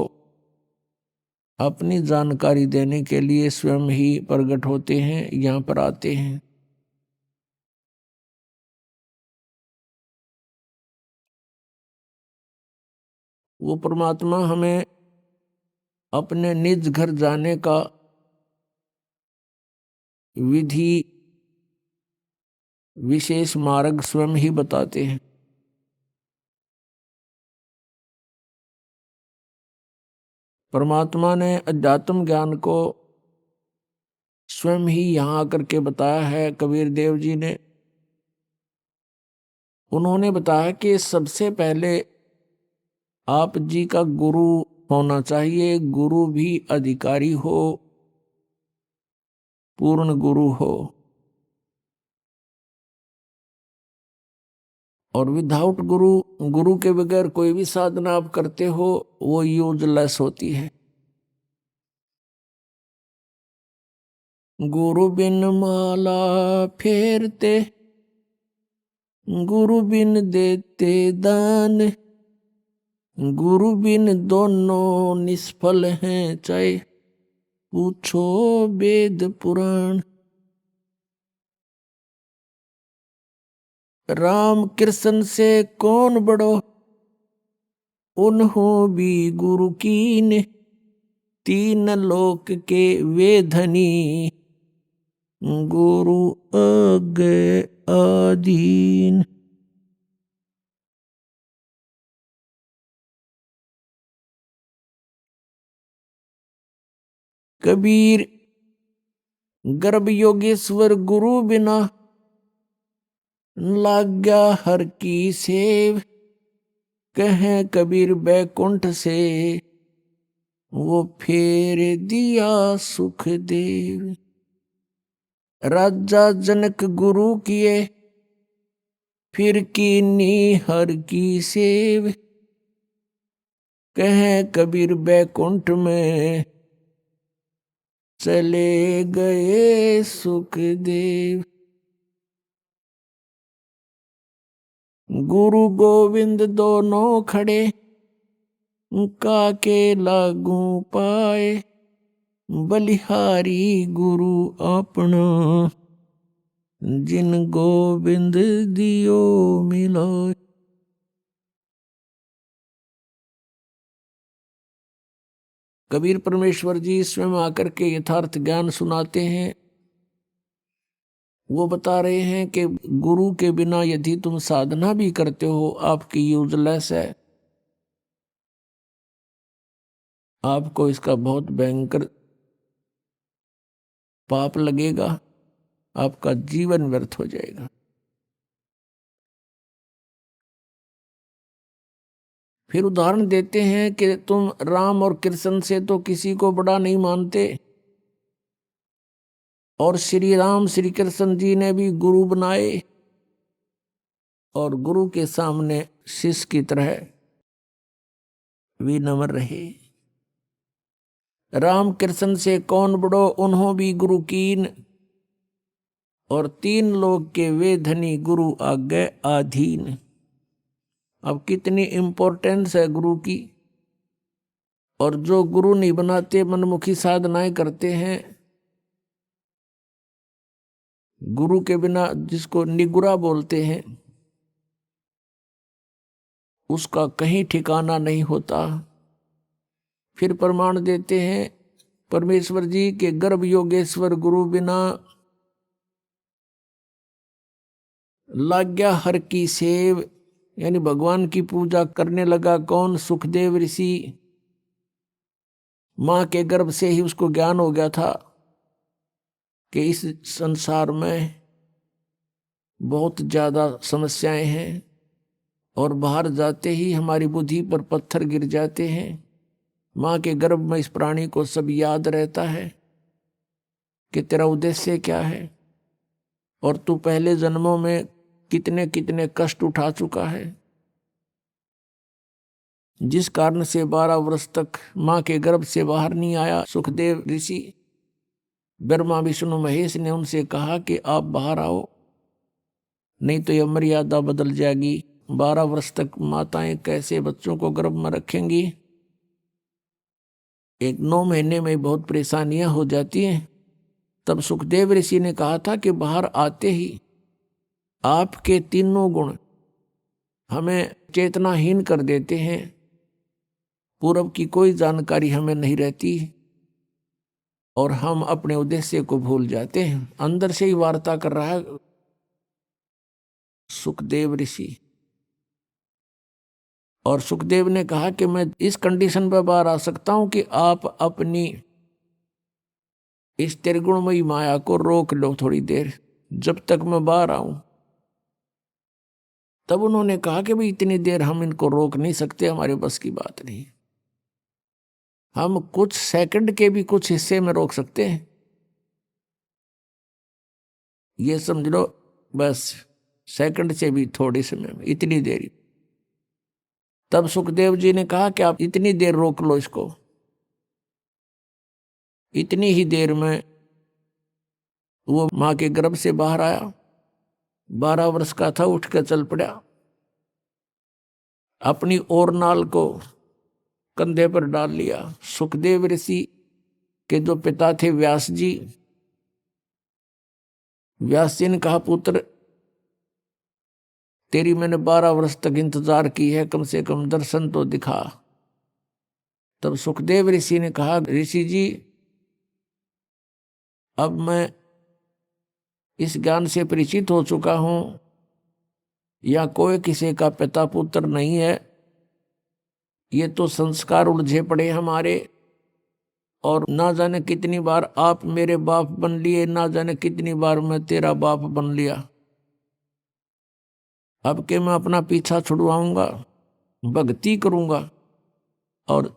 अपनी जानकारी देने के लिए स्वयं ही प्रकट होते हैं, यहाँ पर आते हैं। वो परमात्मा हमें अपने निज घर जाने का विधि विशेष मार्ग स्वयं ही बताते हैं। परमात्मा ने अध्यात्म ज्ञान को स्वयं ही यहाँ आकर के बताया है। कबीर देव जी ने, उन्होंने बताया कि सबसे पहले आप जी का गुरु होना चाहिए, गुरु भी अधिकारी हो, पूर्ण गुरु हो, और विदाउट गुरु, गुरु के बगैर कोई भी साधना आप करते हो वो यूजलेस होती है। गुरु बिन माला फेरते, गुरु बिन देते दान, गुरु बिन दोनों निष्फल हैं, चाहे पूछो वेद पुराण। राम कृष्ण से कौन बड़ो, उन्हों भी गुरु कीन, तीन लोक के वे धनी, गुरु आगे आधीन। कबीर गर्भ योगेश्वर गुरु बिना, लाग्या हर की सेव, कहे कबीर बैकुंठ से, वो फेर दिया सुख देव। राजा जनक गुरु किए, फिर कीनी हर की सेव, कहे कबीर बैकुंठ में, चले गए सुखदेव। गुरु गोविंद दोनों खड़े, काके लागू पाए, बलिहारी गुरु अपना, जिन गोविंद दियो मिलाए। कबीर परमेश्वर जी स्वयं आकर के यथार्थ ज्ञान सुनाते हैं। वो बता रहे हैं कि गुरु के बिना यदि तुम साधना भी करते हो, आपकी यूजलेस है, आपको इसका बहुत भयंकर पाप लगेगा, आपका जीवन व्यर्थ हो जाएगा। फिर उदाहरण देते हैं कि तुम राम और कृष्ण से तो किसी को बड़ा नहीं मानते, और श्री राम श्री कृष्ण जी ने भी गुरु बनाए, और गुरु के सामने शिष्य की तरह विनम्र रहे। राम कृष्ण से कौन बड़ो, उन्हों भी गुरु कीन, और तीन लोग के वे धनी, गुरु आगे आधीन। अब कितनी इंपॉर्टेंस है गुरु की। और जो गुरु नहीं बनाते, मनमुखी साधनाएं करते हैं, गुरु के बिना, जिसको निगुरा बोलते हैं, उसका कहीं ठिकाना नहीं होता। फिर प्रमाण देते हैं परमेश्वर जी के गर्भ योगेश्वर गुरु बिना, लाग्या हर की सेव, यानी भगवान की पूजा करने लगा। कौन? सुखदेव ऋषि। मां के गर्भ से ही उसको ज्ञान हो गया था कि इस संसार में बहुत ज्यादा समस्याएं हैं और बाहर जाते ही हमारी बुद्धि पर पत्थर गिर जाते हैं। मां के गर्भ में इस प्राणी को सब याद रहता है कि तेरा उद्देश्य क्या है और तू पहले जन्मों में कितने कितने कष्ट उठा चुका है, जिस कारण से 12 वर्ष तक मां के गर्भ से बाहर नहीं आया। सुखदेव ऋषि, ब्रह्मा विष्णु महेश ने उनसे कहा कि आप बाहर आओ, नहीं तो यह मर्यादा बदल जाएगी। 12 वर्ष तक माताएं कैसे बच्चों को गर्भ में रखेंगी? 9 महीने में बहुत परेशानियां हो जाती हैं। तब सुखदेव ऋषि ने कहा था कि बाहर आते ही आपके तीनों गुण हमें चेतनाहीन कर देते हैं, पूर्व की कोई जानकारी हमें नहीं रहती और हम अपने उद्देश्य को भूल जाते हैं। अंदर से ही वार्ता कर रहा है सुखदेव ऋषि। और सुखदेव ने कहा कि मैं इस कंडीशन पर बाहर आ सकता हूं कि आप अपनी इस त्रिगुणमयी माया को रोक लो थोड़ी देर, जब तक मैं बाहर आऊं। तब उन्होंने कहा कि भाई इतनी देर हम इनको रोक नहीं सकते, हमारे बस की बात नहीं। हम कुछ सेकंड के भी कुछ हिस्से में रोक सकते हैं, ये समझ लो, बस सेकंड से भी थोड़ी समय में, इतनी देर। तब सुखदेव जी ने कहा कि आप इतनी देर रोक लो इसको। इतनी ही देर में वो मां के गर्भ से बाहर आया। 12 वर्ष का था, उठ कर चल पड़ा। अपनी और नाल को कंधे पर डाल लिया। सुखदेव ऋषि के जो पिता थे व्यास जी, व्यास जी ने कहा, पुत्र तेरी मैंने 12 वर्ष तक इंतजार की है, कम से कम दर्शन तो दिखा। तब सुखदेव ऋषि ने कहा, ऋषि जी अब मैं इस ज्ञान से परिचित हो चुका हूं, या कोई किसी का पिता पुत्र नहीं है, ये तो संस्कार उलझे पड़े हमारे, और ना जाने कितनी बार आप मेरे बाप बन लिए, ना जाने कितनी बार मैं तेरा बाप बन लिया। अब के मैं अपना पीछा छुड़वाऊंगा, भक्ति करूंगा और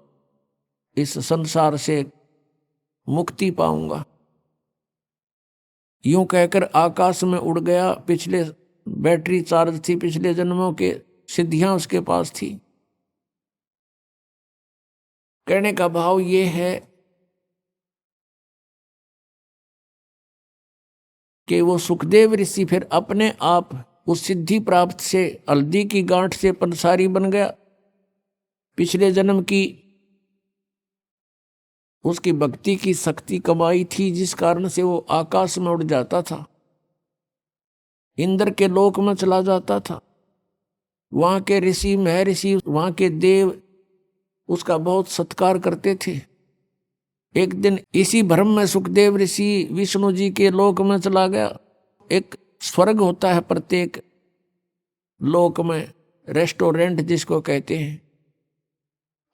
इस संसार से मुक्ति पाऊंगा। यूं कहकर आकाश में उड़ गया। पिछले बैटरी चार्ज थी, पिछले जन्मों के सिद्धियां उसके पास थी। कहने का भाव ये है कि वो सुखदेव ऋषि फिर अपने आप उस सिद्धि प्राप्त से, हल्दी की गांठ से पंसारी बन गया। पिछले जन्म की उसकी भक्ति की शक्ति कमाई थी, जिस कारण से वो आकाश में उड़ जाता था, इंद्र के लोक में चला जाता था। वहां के ऋषि महर्षि, वहां के देव उसका बहुत सत्कार करते थे। एक दिन इसी भ्रम में सुखदेव ऋषि विष्णु जी के लोक में चला गया। एक स्वर्ग होता है प्रत्येक लोक में, रेस्टोरेंट जिसको कहते हैं,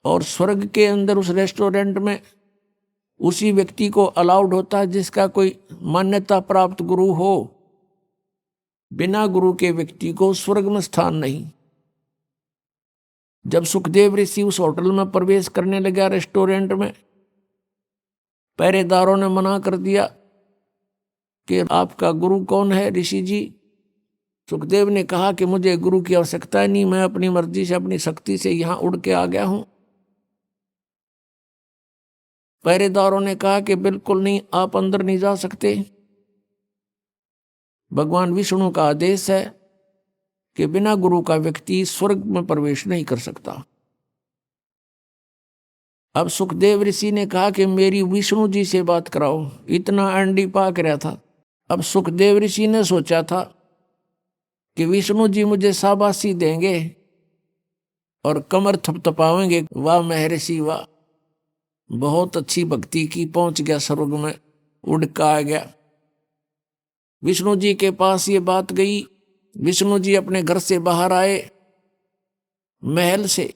और स्वर्ग के अंदर उस रेस्टोरेंट में उसी व्यक्ति को अलाउड होता है जिसका कोई मान्यता प्राप्त गुरु हो। बिना गुरु के व्यक्ति को स्वर्ग में स्थान नहीं। जब सुखदेव ऋषि उस होटल में प्रवेश करने लगा, रेस्टोरेंट में, पहरेदारों ने मना कर दिया कि आपका गुरु कौन है ऋषि जी? सुखदेव ने कहा कि मुझे गुरु की आवश्यकता नहीं, मैं अपनी मर्जी से, अपनी शक्ति से यहां उड़ के आ गया हूं। पहरेदारों ने कहा कि बिल्कुल नहीं, आप अंदर नहीं जा सकते। भगवान विष्णु का आदेश है कि बिना गुरु का व्यक्ति स्वर्ग में प्रवेश नहीं कर सकता। अब सुखदेव ऋषि ने कहा कि मेरी विष्णु जी से बात कराओ। इतना अंडी पाक रहा था। अब सुखदेव ऋषि ने सोचा था कि विष्णु जी मुझे शाबाशी देंगे और कमर थपथपावेंगे, वाह महर्षि वाह, बहुत अच्छी भक्ति की, पहुंच गया स्वर्ग में, उड़ का आ गया। विष्णु जी के पास ये बात गई। विष्णु जी अपने घर से बाहर आए महल से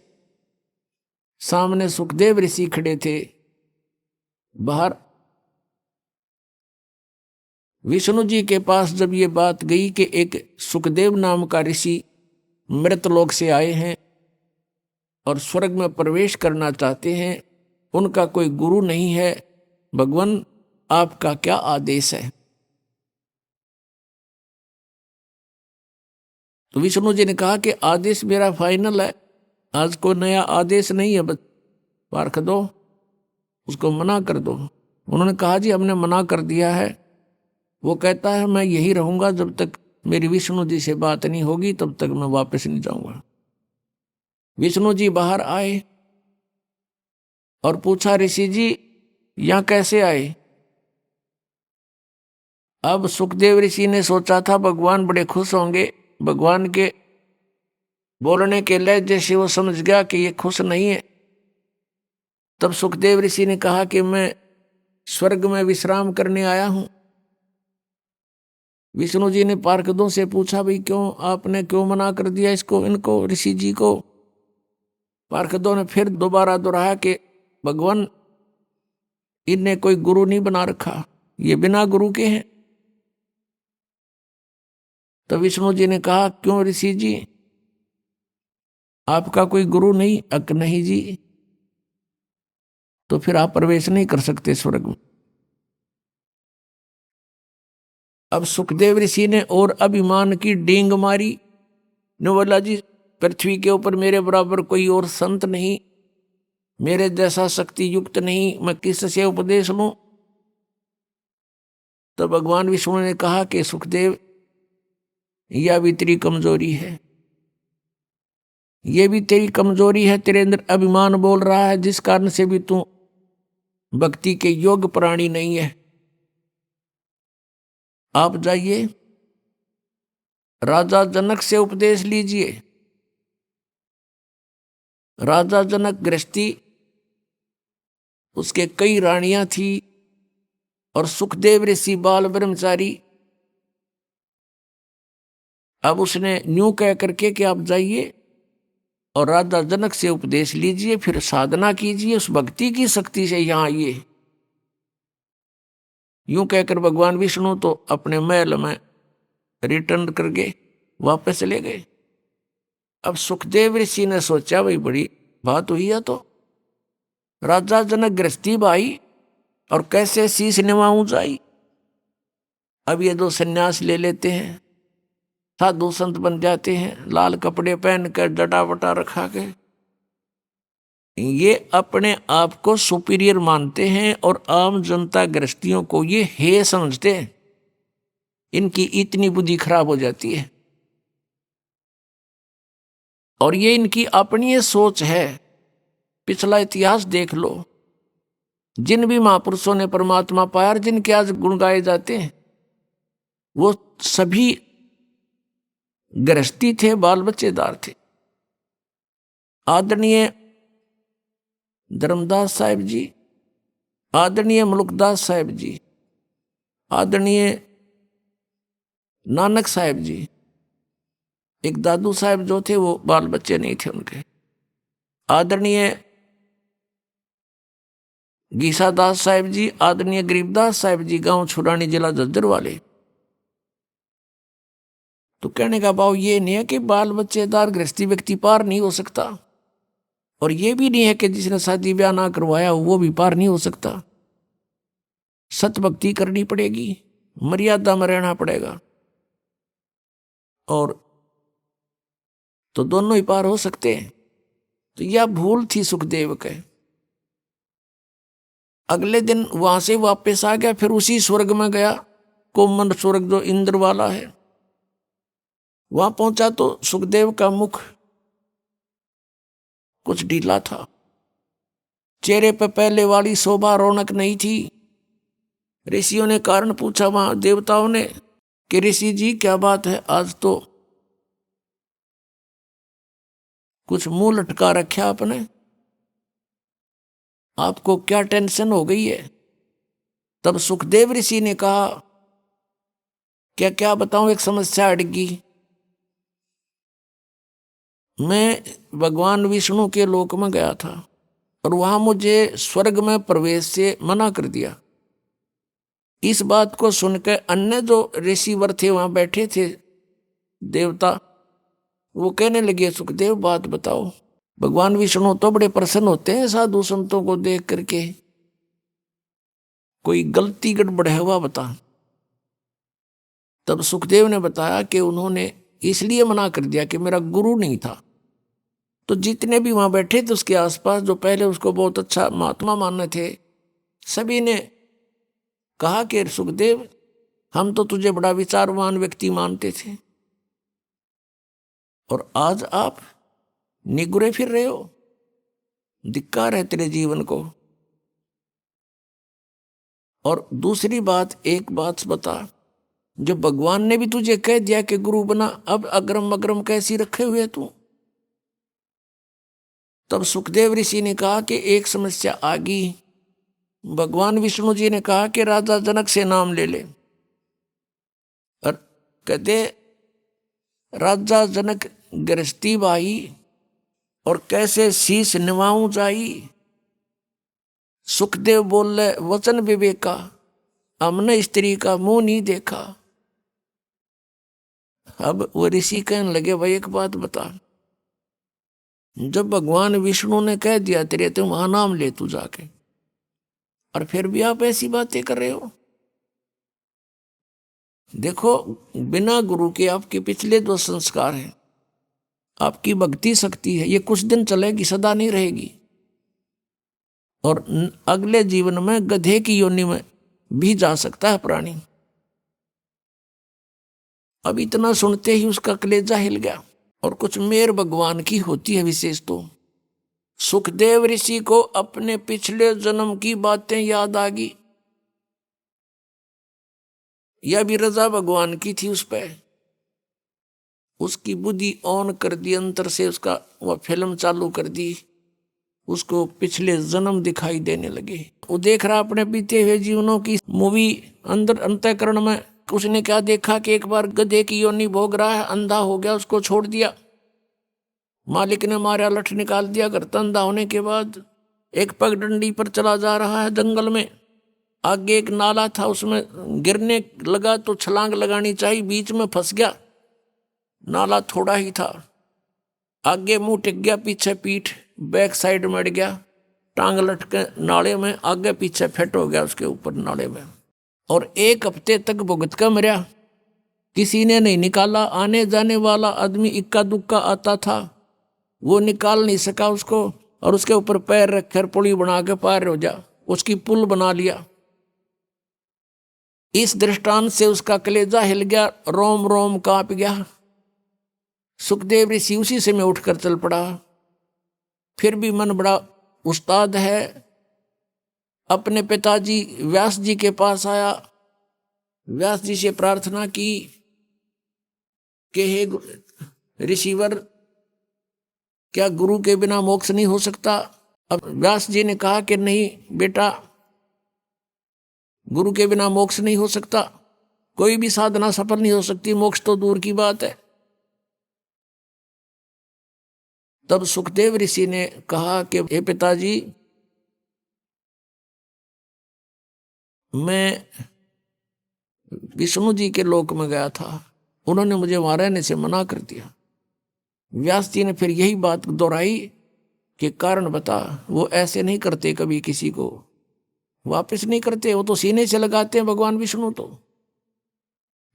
सामने सुखदेव ऋषि खड़े थे। बाहर विष्णु जी के पास जब ये बात गई कि एक सुखदेव नाम का ऋषि मृतलोक से आए हैं और स्वर्ग में प्रवेश करना चाहते हैं, उनका कोई गुरु नहीं है, भगवान आपका क्या आदेश है? तो विष्णु जी ने कहा कि आदेश मेरा फाइनल है, आज कोई नया आदेश नहीं है, बस पार्क दो, उसको मना कर दो। उन्होंने कहा जी हमने मना कर दिया है। वो कहता है मैं यही रहूंगा जब तक मेरी विष्णु जी से बात नहीं होगी, तब तक मैं वापस नहीं जाऊंगा। विष्णु जी बाहर आए और पूछा ऋषि जी यहां कैसे आए? अब सुखदेव ऋषि ने सोचा था भगवान बड़े खुश होंगे, भगवान के बोलने के लहजे से वो समझ गया कि ये खुश नहीं है। तब सुखदेव ऋषि ने कहा कि मैं स्वर्ग में विश्राम करने आया हूं। विष्णु जी ने पार्षदों से पूछा भाई क्यों आपने क्यों मना कर दिया इसको, इनको, ऋषि जी को? पार्षदों ने फिर दोबारा दोहराया कि भगवान इनने कोई गुरु नहीं बना रखा, ये बिना गुरु के हैं। तो विष्णु जी ने कहा क्यों ऋषि जी, आपका कोई गुरु नहीं? अक नहीं जी, तो फिर आप प्रवेश नहीं कर सकते स्वर्ग में। अब सुखदेव ऋषि ने और अभिमान की डींग मारी, ने बोला जी पृथ्वी के ऊपर मेरे बराबर कोई और संत नहीं, मेरे जैसा शक्ति युक्त नहीं, मैं किससे उपदेश लूं? तो भगवान विष्णु ने कहा कि सुखदेव यह भी तेरी कमजोरी है, ये भी तेरी कमजोरी है, तेरे अंदर अभिमान बोल रहा है, जिस कारण से भी तू भक्ति के योग्य प्राणी नहीं है। आप जाइए राजा जनक से उपदेश लीजिए। राजा जनक गृहस्थी, उसके कई रानियां थी और सुखदेव ऋषि बाल ब्रह्मचारी। अब उसने न्यू कह करके कि आप जाइए और राजा जनक से उपदेश लीजिए, फिर साधना कीजिए, उस भक्ति की शक्ति से यहां आइए। यूं कहकर भगवान विष्णु तो अपने महल में रिटर्न करके वापस चले गए। अब सुखदेव ऋषि ने सोचा भाई बड़ी बात हुई है, तो राजा जनक गृहस्थी भाई और कैसे शीश निभाऊं जाई। अब ये दो सन्यास ले लेते हैं, साधु संत बन जाते हैं, लाल कपड़े पहनकर जटा वटा रखा के। ये अपने आप को सुपीरियर मानते हैं और आम जनता गृहस्थियों को ये हे समझते हैं। इनकी इतनी बुद्धि खराब हो जाती है और ये इनकी अपनी सोच है। पिछला इतिहास देख लो, जिन भी महापुरुषों ने परमात्मा पाया और जिनके आज गुण गाए जाते हैं, वो सभी गृहस्थी थे, बाल बच्चेदार थे। आदरणीय धर्मदास साहिब जी, आदरणीय मुल्कदास साहिब जी, आदरणीय नानक साहिब जी, एक दादू साहिब जो थे वो बाल बच्चे नहीं थे उनके। आदरणीय गीसादास साहिब जी, आदरणीय गरीबदास साहिब जी, गांव छुरानी, जिला झज्जर वाले। तो कहने का भाव ये नहीं है कि बाल बच्चेदार गृहस्थी व्यक्ति पार नहीं हो सकता, और ये भी नहीं है कि जिसने शादी ब्याह ना करवाया वो भी पार नहीं हो सकता। सत भक्ति करनी पड़ेगी, मर्यादा में रहना पड़ेगा, और तो दोनों ही पार हो सकते हैं। तो यह भूल थी सुखदेव के। अगले दिन वहां से वापस आ गया, फिर उसी स्वर्ग में गया, कोमन स्वर्ग जो इंद्र वाला है। वहां पहुंचा तो सुखदेव का मुख कुछ ढीला था, चेहरे पर पहले वाली शोभा रौनक नहीं थी। ऋषियों ने कारण पूछा वहां देवताओं ने कि ऋषि जी क्या बात है, आज तो कुछ मुंह लटका रखा आपने, आपको क्या टेंशन हो गई है? तब सुखदेव ऋषि ने कहा क्या क्या बताऊं, एक समस्या अड़गी। मैं भगवान विष्णु के लोक में गया था और वहां मुझे स्वर्ग में प्रवेश से मना कर दिया। इस बात को सुनकर अन्य जो ऋषिवर थे वहां बैठे थे देवता, वो कहने लगे सुखदेव बात बताओ। भगवान विष्णु तो बड़े प्रसन्न होते हैं साधु संतों को देख करके, कोई गलती गड़बड़ है वह बता। तब सुखदेव ने बताया कि उन्होंने इसलिए मना कर दिया कि मेरा गुरु नहीं था। तो जितने भी वहां बैठे थे उसके आसपास, जो पहले उसको बहुत अच्छा महात्मा मानने थे, सभी ने कहा कि सुखदेव हम तो तुझे बड़ा विचारवान व्यक्ति मानते थे और आज आप निगुरे फिर रहे हो, धिक्कार है तेरे जीवन को। और दूसरी बात, एक बात बता, जो भगवान ने भी तुझे कह दिया कि गुरु बना, अब अग्रम अग्रम कैसी रखे हुए तू। तब सुखदेव ऋषि ने कहा कि एक समस्या आ गई। भगवान विष्णु जी ने कहा कि राजा जनक से नाम ले ले, और कहते राजा जनक गृहस्थी भाई और कैसे शीश निवाऊं जाई। सुखदेव बोले वचन विवेका, हमने स्त्री का मुंह नहीं देखा। अब वो ऋषि कहने लगे भाई एक बात बता, जब भगवान विष्णु ने कह दिया तेरे तुम वहां नाम ले तू जाके, और फिर भी आप ऐसी बातें कर रहे हो। देखो बिना गुरु के आपके पिछले जो संस्कार हैं, आपकी भक्ति शक्ति है, ये कुछ दिन चलेगी, सदा नहीं रहेगी। और अगले जीवन में गधे की योनि में भी जा सकता है प्राणी। अब इतना सुनते ही उसका कलेजा हिल गया। और कुछ मेर भगवान की होती है विशेष तो। सुखदेव ऋषि को अपने पिछले जन्म की बातें याद आ गई। यह भी रजा भगवान की थी उस पर। उसकी बुद्धि ऑन कर दी, अंतर से उसका वह फिल्म चालू कर दी, उसको पिछले जन्म दिखाई देने लगे। वो देख रहा अपने बीते हुए जीवनों की मूवी अंदर अंतःकरण में। उसने क्या देखा कि एक बार गधे की योनि भोग रहा है, अंधा हो गया, उसको छोड़ दिया, मालिक ने मारा, लठ निकाल दिया। घर अंधा होने के बाद एक पगडंडी पर चला जा रहा है जंगल में, आगे एक नाला था, उसमें गिरने लगा तो छलांग लगानी चाहिए, बीच में फंस गया। नाला थोड़ा ही था, आगे मुंह टिक गया, पीछे पीठ, बैक साइड मर गया, टांग लटके नाले में, आगे पीछे फेट हो गया उसके ऊपर नाले में। और 1 हफ्ते तक भुगत कर मरा, किसी ने नहीं निकाला। आने जाने वाला आदमी इक्का दुक्का आता था, वो निकाल नहीं सका उसको, और उसके ऊपर पैर रखकर पुली बना के पार हो जा, उसकी पुल बना लिया। इस दृष्टांत से उसका कलेजा हिल गया, रोम रोम कांप गया। सुखदेव ऋषि उसी समय उठकर चल पड़ा। फिर भी मन बड़ा उस्ताद है, अपने पिताजी व्यास जी के पास आया, व्यास जी से प्रार्थना की कि हे ऋषिवर, क्या गुरु के बिना मोक्ष नहीं हो सकता। अब व्यास जी ने कहा कि नहीं बेटा, गुरु के बिना मोक्ष नहीं हो सकता, कोई भी साधना सफल नहीं हो सकती, मोक्ष तो दूर की बात है। तब सुखदेव ऋषि ने कहा कि हे पिताजी, मैं विष्णु जी के लोक में गया था, उन्होंने मुझे वहां रहने से मना कर दिया। व्यास जी ने फिर यही बात दोहराई कि कारण बता। वो ऐसे नहीं करते, कभी किसी को वापस नहीं करते, वो तो सीने से लगाते हैं भगवान विष्णु तो।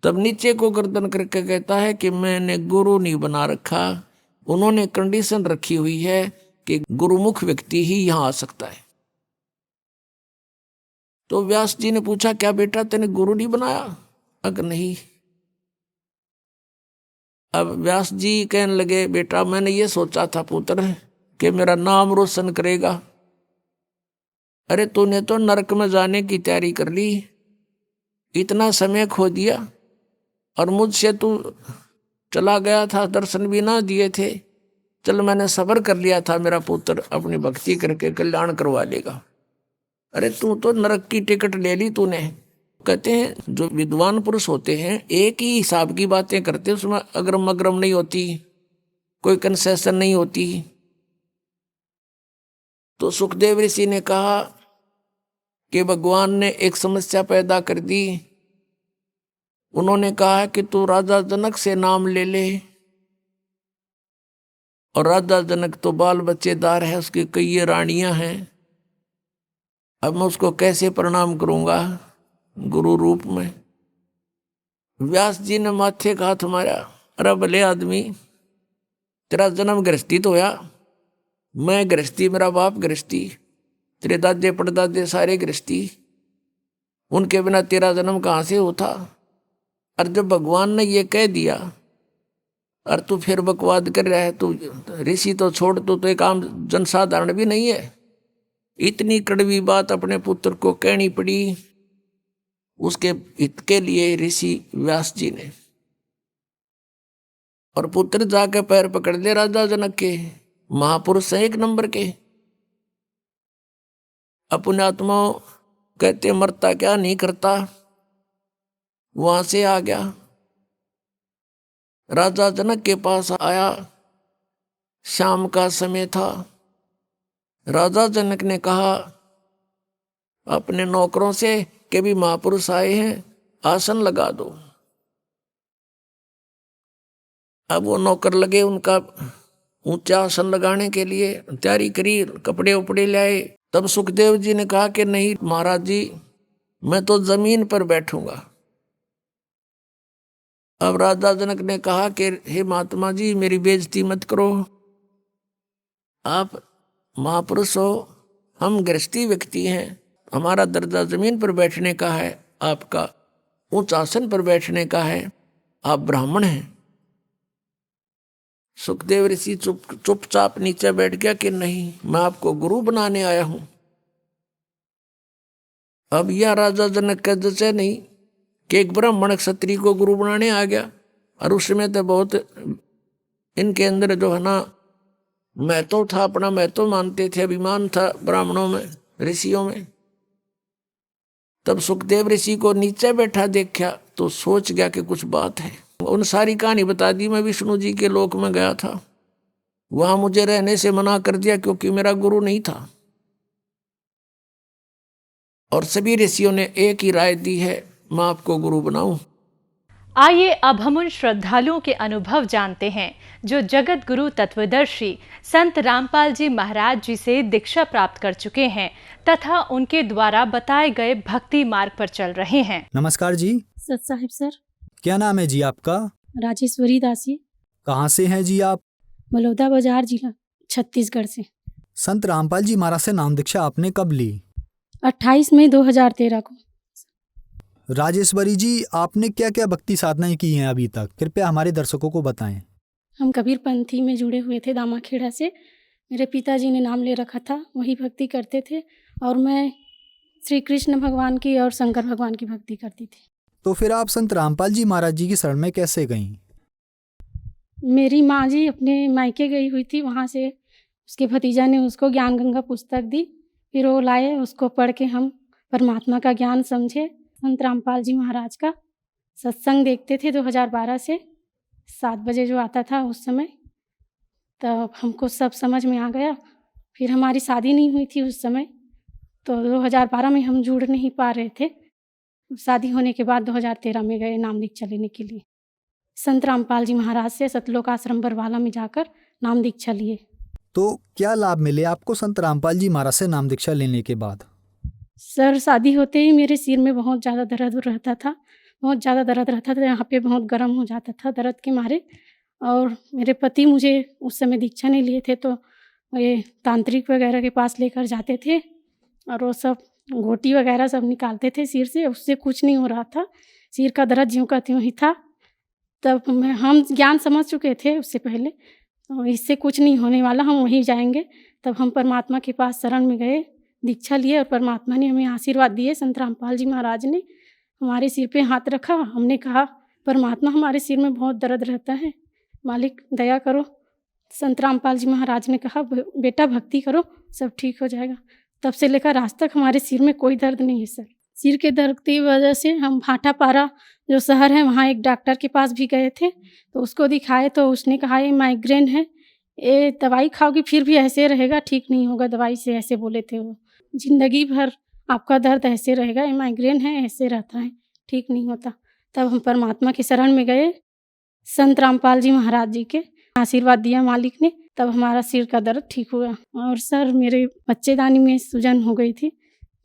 तब नीचे को गर्दन करके कहता है कि मैंने गुरु नहीं बना रखा, उन्होंने कंडीशन रखी हुई है कि गुरुमुख व्यक्ति ही यहां आ सकता है। तो व्यास जी ने पूछा क्या बेटा तेने गुरु नहीं बनाया। अगर नहीं। अब व्यास जी कहने लगे बेटा मैंने ये सोचा था पुत्र कि मेरा नाम रोशन करेगा। अरे तूने तो नरक में जाने की तैयारी कर ली, इतना समय खो दिया, और मुझसे तू चला गया था, दर्शन भी ना दिए थे। चल मैंने सब्र कर लिया था, मेरा पुत्र अपनी भक्ति करके कल्याण करवा लेगा। अरे तू तो नरक की टिकट ले ली तूने। कहते हैं जो विद्वान पुरुष होते हैं एक ही हिसाब की बातें करते, उसमें अग्रम अग्रम नहीं होती। कोई कंसेशन नहीं होती। तो सुखदेव ऋषि ने कहा कि भगवान ने एक समस्या पैदा कर दी। उन्होंने कहा कि तू राजा जनक से नाम ले ले, और राजा जनक तो बाल बच्चेदार है, उसकी कई रानियां हैं। अब मैं उसको कैसे प्रणाम करूंगा गुरु रूप में। व्यास जी ने माथे का हाथ मारा, अरे भले आदमी, तेरा जन्म गृहस्थी तो होया, मैं गृहस्थी, मेरा बाप गृहस्थी, तेरे दादे परदादे सारे गृहस्थी, उनके बिना तेरा जन्म कहाँ से होता। और जब भगवान ने ये कह दिया और तू फिर बकवाद कर रहा है, तू ऋषि तो छोड़, तू तो एक आम जनसाधारण भी नहीं है। इतनी कड़वी बात अपने पुत्र को कहनी पड़ी उसके हित के लिए ऋषि व्यास जी ने। और पुत्र जाके पैर पकड़ ले राजा जनक के, महापुरुष हैं एक नंबर के। अपने आत्मा कहते मरता क्या नहीं करता, वहां से आ गया, राजा जनक के पास आया। शाम का समय था। राजा जनक ने कहा अपने नौकरों से कि भी महापुरुष आए हैं, आसन लगा दो। अब वो नौकर लगे उनका ऊंचा आसन लगाने के लिए, तैयारी करी, कपड़े उपड़े लाए। तब सुखदेव जी ने कहा कि नहीं महाराज जी, मैं तो जमीन पर बैठूंगा। अब राजा जनक ने कहा कि हे महात्मा जी, मेरी बेइज्जती मत करो, आप महापुरुष हो, हम गृहस्थी व्यक्ति हैं, हमारा दर्जा जमीन पर बैठने का है, आपका उच्च आसन पर बैठने का है, आप ब्राह्मण हैं। सुखदेव ऋषि चुपचाप नीचे बैठ गया कि नहीं, मैं आपको गुरु बनाने आया हूं। अब यह राजा जनक का जैसे नहीं कि एक ब्राह्मण क्षत्रिय को गुरु बनाने आ गया। और उस समय तो बहुत इनके अंदर जो है ना महत्व था, अपना महत्व मानते थे, अभिमान था ब्राह्मणों में, ऋषियों में। तब सुखदेव ऋषि को नीचे बैठा देखा तो सोच गया कि कुछ बात है। उन सारी कहानी बता दी। मैं विष्णु जी के लोक में गया था, वहां मुझे रहने से मना कर दिया क्योंकि मेरा गुरु नहीं था। और सभी ऋषियों ने एक ही राय दी है, मैं आपको गुरु बनाऊं। आइए अब हम उन श्रद्धालुओं के अनुभव जानते हैं जो जगत गुरु तत्वदर्शी संत रामपाल जी महाराज जी से दीक्षा प्राप्त कर चुके हैं तथा उनके द्वारा बताए गए भक्ति मार्ग पर चल रहे हैं। नमस्कार जी। सत साहिब सर। क्या नाम है जी आपका? राजेश्वरी दासी। कहाँ से हैं जी आप? बलौदा बाजार जिला छत्तीसगढ़ से। संत रामपाल जी महाराज से नाम दीक्षा आपने कब ली? 28 मई 2013 को। राजेश्वरी जी, आपने क्या क्या भक्ति साधनाएं की हैं अभी तक, कृपया हमारे दर्शकों को बताएं। हम कबीर पंथी में जुड़े हुए थे, दामाखेड़ा से। मेरे पिताजी ने नाम ले रखा था, वही भक्ति करते थे। और मैं श्री कृष्ण भगवान की और शंकर भगवान की भक्ति करती थी। तो फिर आप संत रामपाल जी महाराज जी की शरण में कैसे गईं? मेरी माँ जी अपने मायके गई हुई थी, वहाँ से उसके भतीजा ने उसको ज्ञान गंगा पुस्तक दी, फिर वो लाए, उसको पढ़ के हम परमात्मा का ज्ञान समझे। संत रामपाल जी महाराज का सत्संग देखते थे 2012 से, 7 बजे जो आता था उस समय, तब हमको सब समझ में आ गया। फिर हमारी शादी नहीं हुई थी उस समय, तो 2012 में हम जुड़ नहीं पा रहे थे। शादी होने के बाद 2013 में गए नाम दीक्षा लेने के लिए। संत रामपाल जी महाराज से सतलोक आश्रम बरवाला में जाकर नाम दीक्षा लिए। तो क्या लाभ मिले आपको संत रामपाल जी महाराज से नाम दीक्षा लेने के बाद? सर, शादी होते ही मेरे सिर में बहुत ज़्यादा दर्द रहता था, बहुत ज़्यादा दर्द रहता था, यहाँ पे बहुत गर्म हो जाता था दर्द के मारे। और मेरे पति मुझे उस समय दीक्षा नहीं लिए थे, तो ये तांत्रिक वगैरह के पास लेकर जाते थे और वो सब घोटी वगैरह सब निकालते थे सिर से, उससे कुछ नहीं हो रहा था। सिर का दर्द ज्यों का त्यों ही था। तब हम ज्ञान समझ चुके थे उससे पहले, तो इससे कुछ नहीं होने वाला, हम वहीं जाएंगे। तब हम परमात्मा के पास शरण में गए, दीक्षा लिए और परमात्मा ने हमें आशीर्वाद दिए। संत रामपाल जी महाराज ने हमारे सिर पे हाथ रखा। हमने कहा, परमात्मा हमारे सिर में बहुत दर्द रहता है, मालिक दया करो। संत रामपाल जी महाराज ने कहा, बेटा भक्ति करो, सब ठीक हो जाएगा। तब से लेकर आज तक हमारे सिर में कोई दर्द नहीं है सर। सिर के दर्द की वजह से हम भाटापारा जो शहर है वहाँ एक डॉक्टर के पास भी गए थे, तो उसको दिखाए तो उसने कहा ये माइग्रेन है, ये दवाई खाओगी फिर भी ऐसे रहेगा, ठीक नहीं होगा दवाई से, ऐसे बोले थे वो। ज़िंदगी भर आपका दर्द ऐसे रहेगा, ये माइग्रेन है, ऐसे रहता है, ठीक नहीं होता। तब हम परमात्मा की शरण में गए, संत रामपाल जी महाराज जी के आशीर्वाद दिया मालिक ने, तब हमारा सिर का दर्द ठीक हुआ। और सर मेरे बच्चेदानी में सूजन हो गई थी,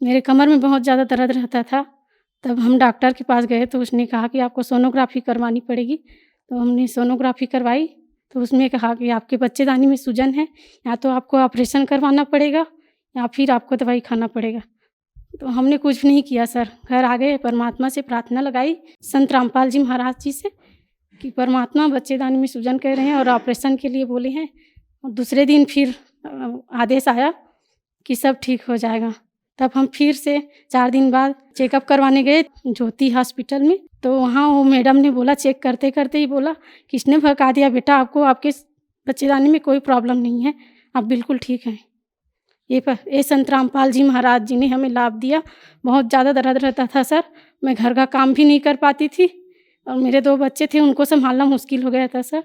मेरे कमर में बहुत ज़्यादा दर्द रहता था। तब हम डॉक्टर के पास गए तो उसने कहा कि आपको सोनोग्राफी करवानी पड़ेगी। तो हमने सोनोग्राफी करवाई तो उसमें कहा कि आपके बच्चेदानी में सूजन है, या तो आपको ऑपरेशन करवाना पड़ेगा या फिर आपको दवाई खाना पड़ेगा। तो हमने कुछ नहीं किया सर, घर आ गए, परमात्मा से प्रार्थना लगाई संत रामपाल जी महाराज जी से कि परमात्मा बच्चेदानी में सूजन कह रहे हैं और ऑपरेशन के लिए बोले हैं। और दूसरे दिन फिर आदेश आया कि सब ठीक हो जाएगा। तब हम फिर से 4 दिन बाद चेकअप करवाने गए ज्योति हॉस्पिटल में। तो वहाँ वो मैडम ने बोला, चेक करते करते ही बोला, किसने भगा दिया बेटा आपको, आपके बच्चेदानी में कोई प्रॉब्लम नहीं है, आप बिल्कुल ठीक हैं। ये संत रामपाल जी महाराज जी ने हमें लाभ दिया। बहुत ज़्यादा दर्द रहता था सर, मैं घर का काम भी नहीं कर पाती थी और मेरे 2 बच्चे थे, उनको संभालना मुश्किल हो गया था सर।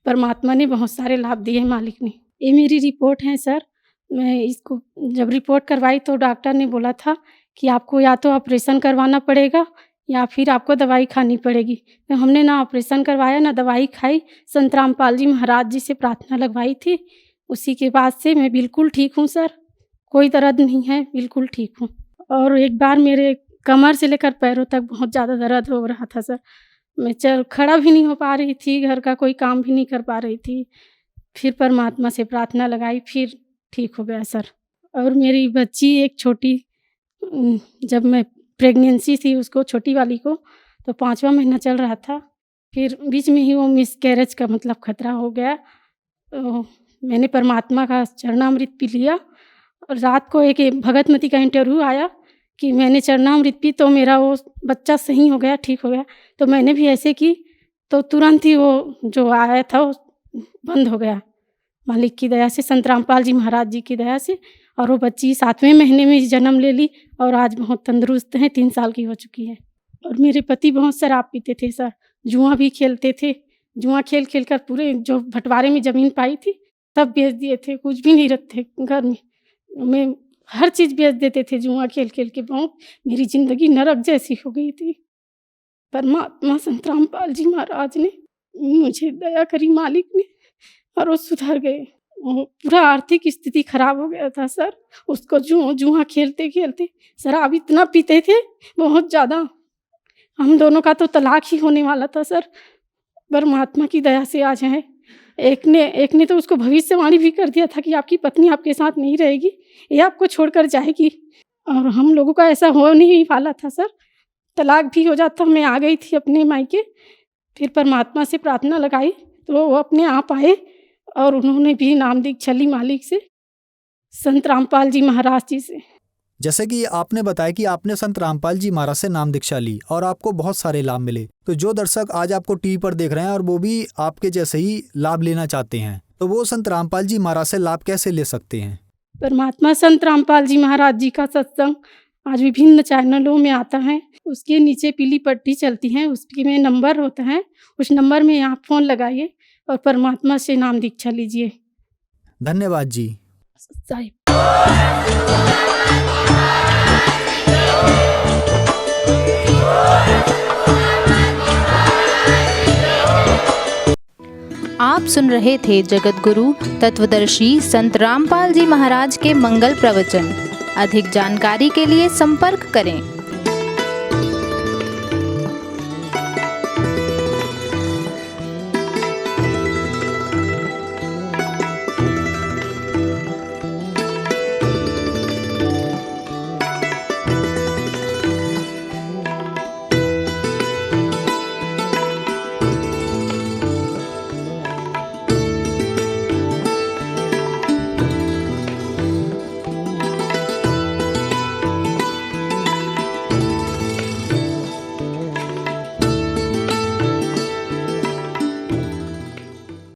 परमात्मा ने बहुत सारे लाभ दिए मालिक ने। ये मेरी रिपोर्ट है सर। मैं इसको जब रिपोर्ट करवाई तो डॉक्टर ने बोला था कि आपको या तो ऑपरेशन करवाना पड़ेगा या फिर आपको दवाई खानी पड़ेगी। तो हमने ना ऑपरेशन करवाया ना दवाई खाई, संत रामपाल जी महाराज जी से प्रार्थना लगवाई थी। उसी के बाद से मैं बिल्कुल ठीक हूँ सर, कोई दर्द नहीं है, बिल्कुल ठीक हूँ। और एक बार मेरे कमर से लेकर पैरों तक बहुत ज़्यादा दर्द हो रहा था सर, मैं खड़ा भी नहीं हो पा रही थी, घर का कोई काम भी नहीं कर पा रही थी। फिर परमात्मा से प्रार्थना लगाई, फिर ठीक हो गया सर। और मेरी बच्ची एक छोटी, जब मैं प्रेगनेंसी थी उसको, छोटी वाली को, तो 5वां महीना चल रहा था, फिर बीच में ही वो मिसकैरेज का मतलब खतरा हो गया। तो मैंने परमात्मा का चरणामृत पी लिया और रात को एक भगतमती का इंटरव्यू आया कि मैंने चरणामृत पी तो मेरा वो बच्चा सही हो गया, ठीक हो गया। तो मैंने भी ऐसे की तो तुरंत ही वो जो आया था वो बंद हो गया मालिक की दया से, संत रामपाल जी महाराज जी की दया से। और वो बच्ची 7वें महीने में जन्म ले ली और आज बहुत तंदुरुस्त हैं, 3 साल की हो चुकी है। और मेरे पति बहुत शराब पीते थे सर, जुआ भी खेलते थे, जुआ खेल खेल कर पूरे जो बंटवारे में ज़मीन पाई थी सब बेच दिए थे, कुछ भी नहीं रखते घर में, मैं हर चीज़ बेच देते थे जुआ खेल खेल के। बहुत मेरी ज़िंदगी नरक जैसी हो गई थी। परमात्मा संत रामपाल जी महाराज ने मुझे दया करी मालिक ने, और वो सुधर गए। पूरा आर्थिक स्थिति खराब हो गया था सर, उसको जुआ खेलते खेलते शराब इतना पीते थे बहुत ज़्यादा, हम दोनों का तो तलाक ही होने वाला था सर। परमात्मा की दया से आज है। एक ने तो उसको भविष्यवाणी भी कर दिया था कि आपकी पत्नी आपके साथ नहीं रहेगी, ये आपको छोड़कर जाएगी। और हम लोगों का ऐसा हो नहीं वाला था सर, तलाक भी हो जाता। मैं आ गई थी अपने मायके, फिर परमात्मा से प्रार्थना लगाई तो वो अपने आप आए और उन्होंने भी नाम दीक्षा ली मालिक से, संत रामपाल जी महाराज जी से। जैसे कि आपने बताया कि आपने संत रामपाल जी महाराज से नाम दीक्षा ली और आपको बहुत सारे लाभ मिले, तो जो दर्शक आज आपको टीवी पर देख रहे हैं और वो भी आपके जैसे ही लाभ लेना चाहते हैं, तो वो संत रामपाल जी महाराज से लाभ कैसे ले सकते हैं? परमात्मा संत रामपाल जी महाराज जी का सत्संग आज विभिन्न चैनलों में आता है, उसके नीचे पीली पट्टी चलती है, उसमें नंबर होता है, उस नंबर में आप फ़ोन लगाइए और परमात्मा से नाम दीक्षा लीजिए। धन्यवाद जी। साहिब। आप सुन रहे थे जगत गुरु तत्वदर्शी संत रामपाल जी महाराज के मंगल प्रवचन। अधिक जानकारी के लिए संपर्क करें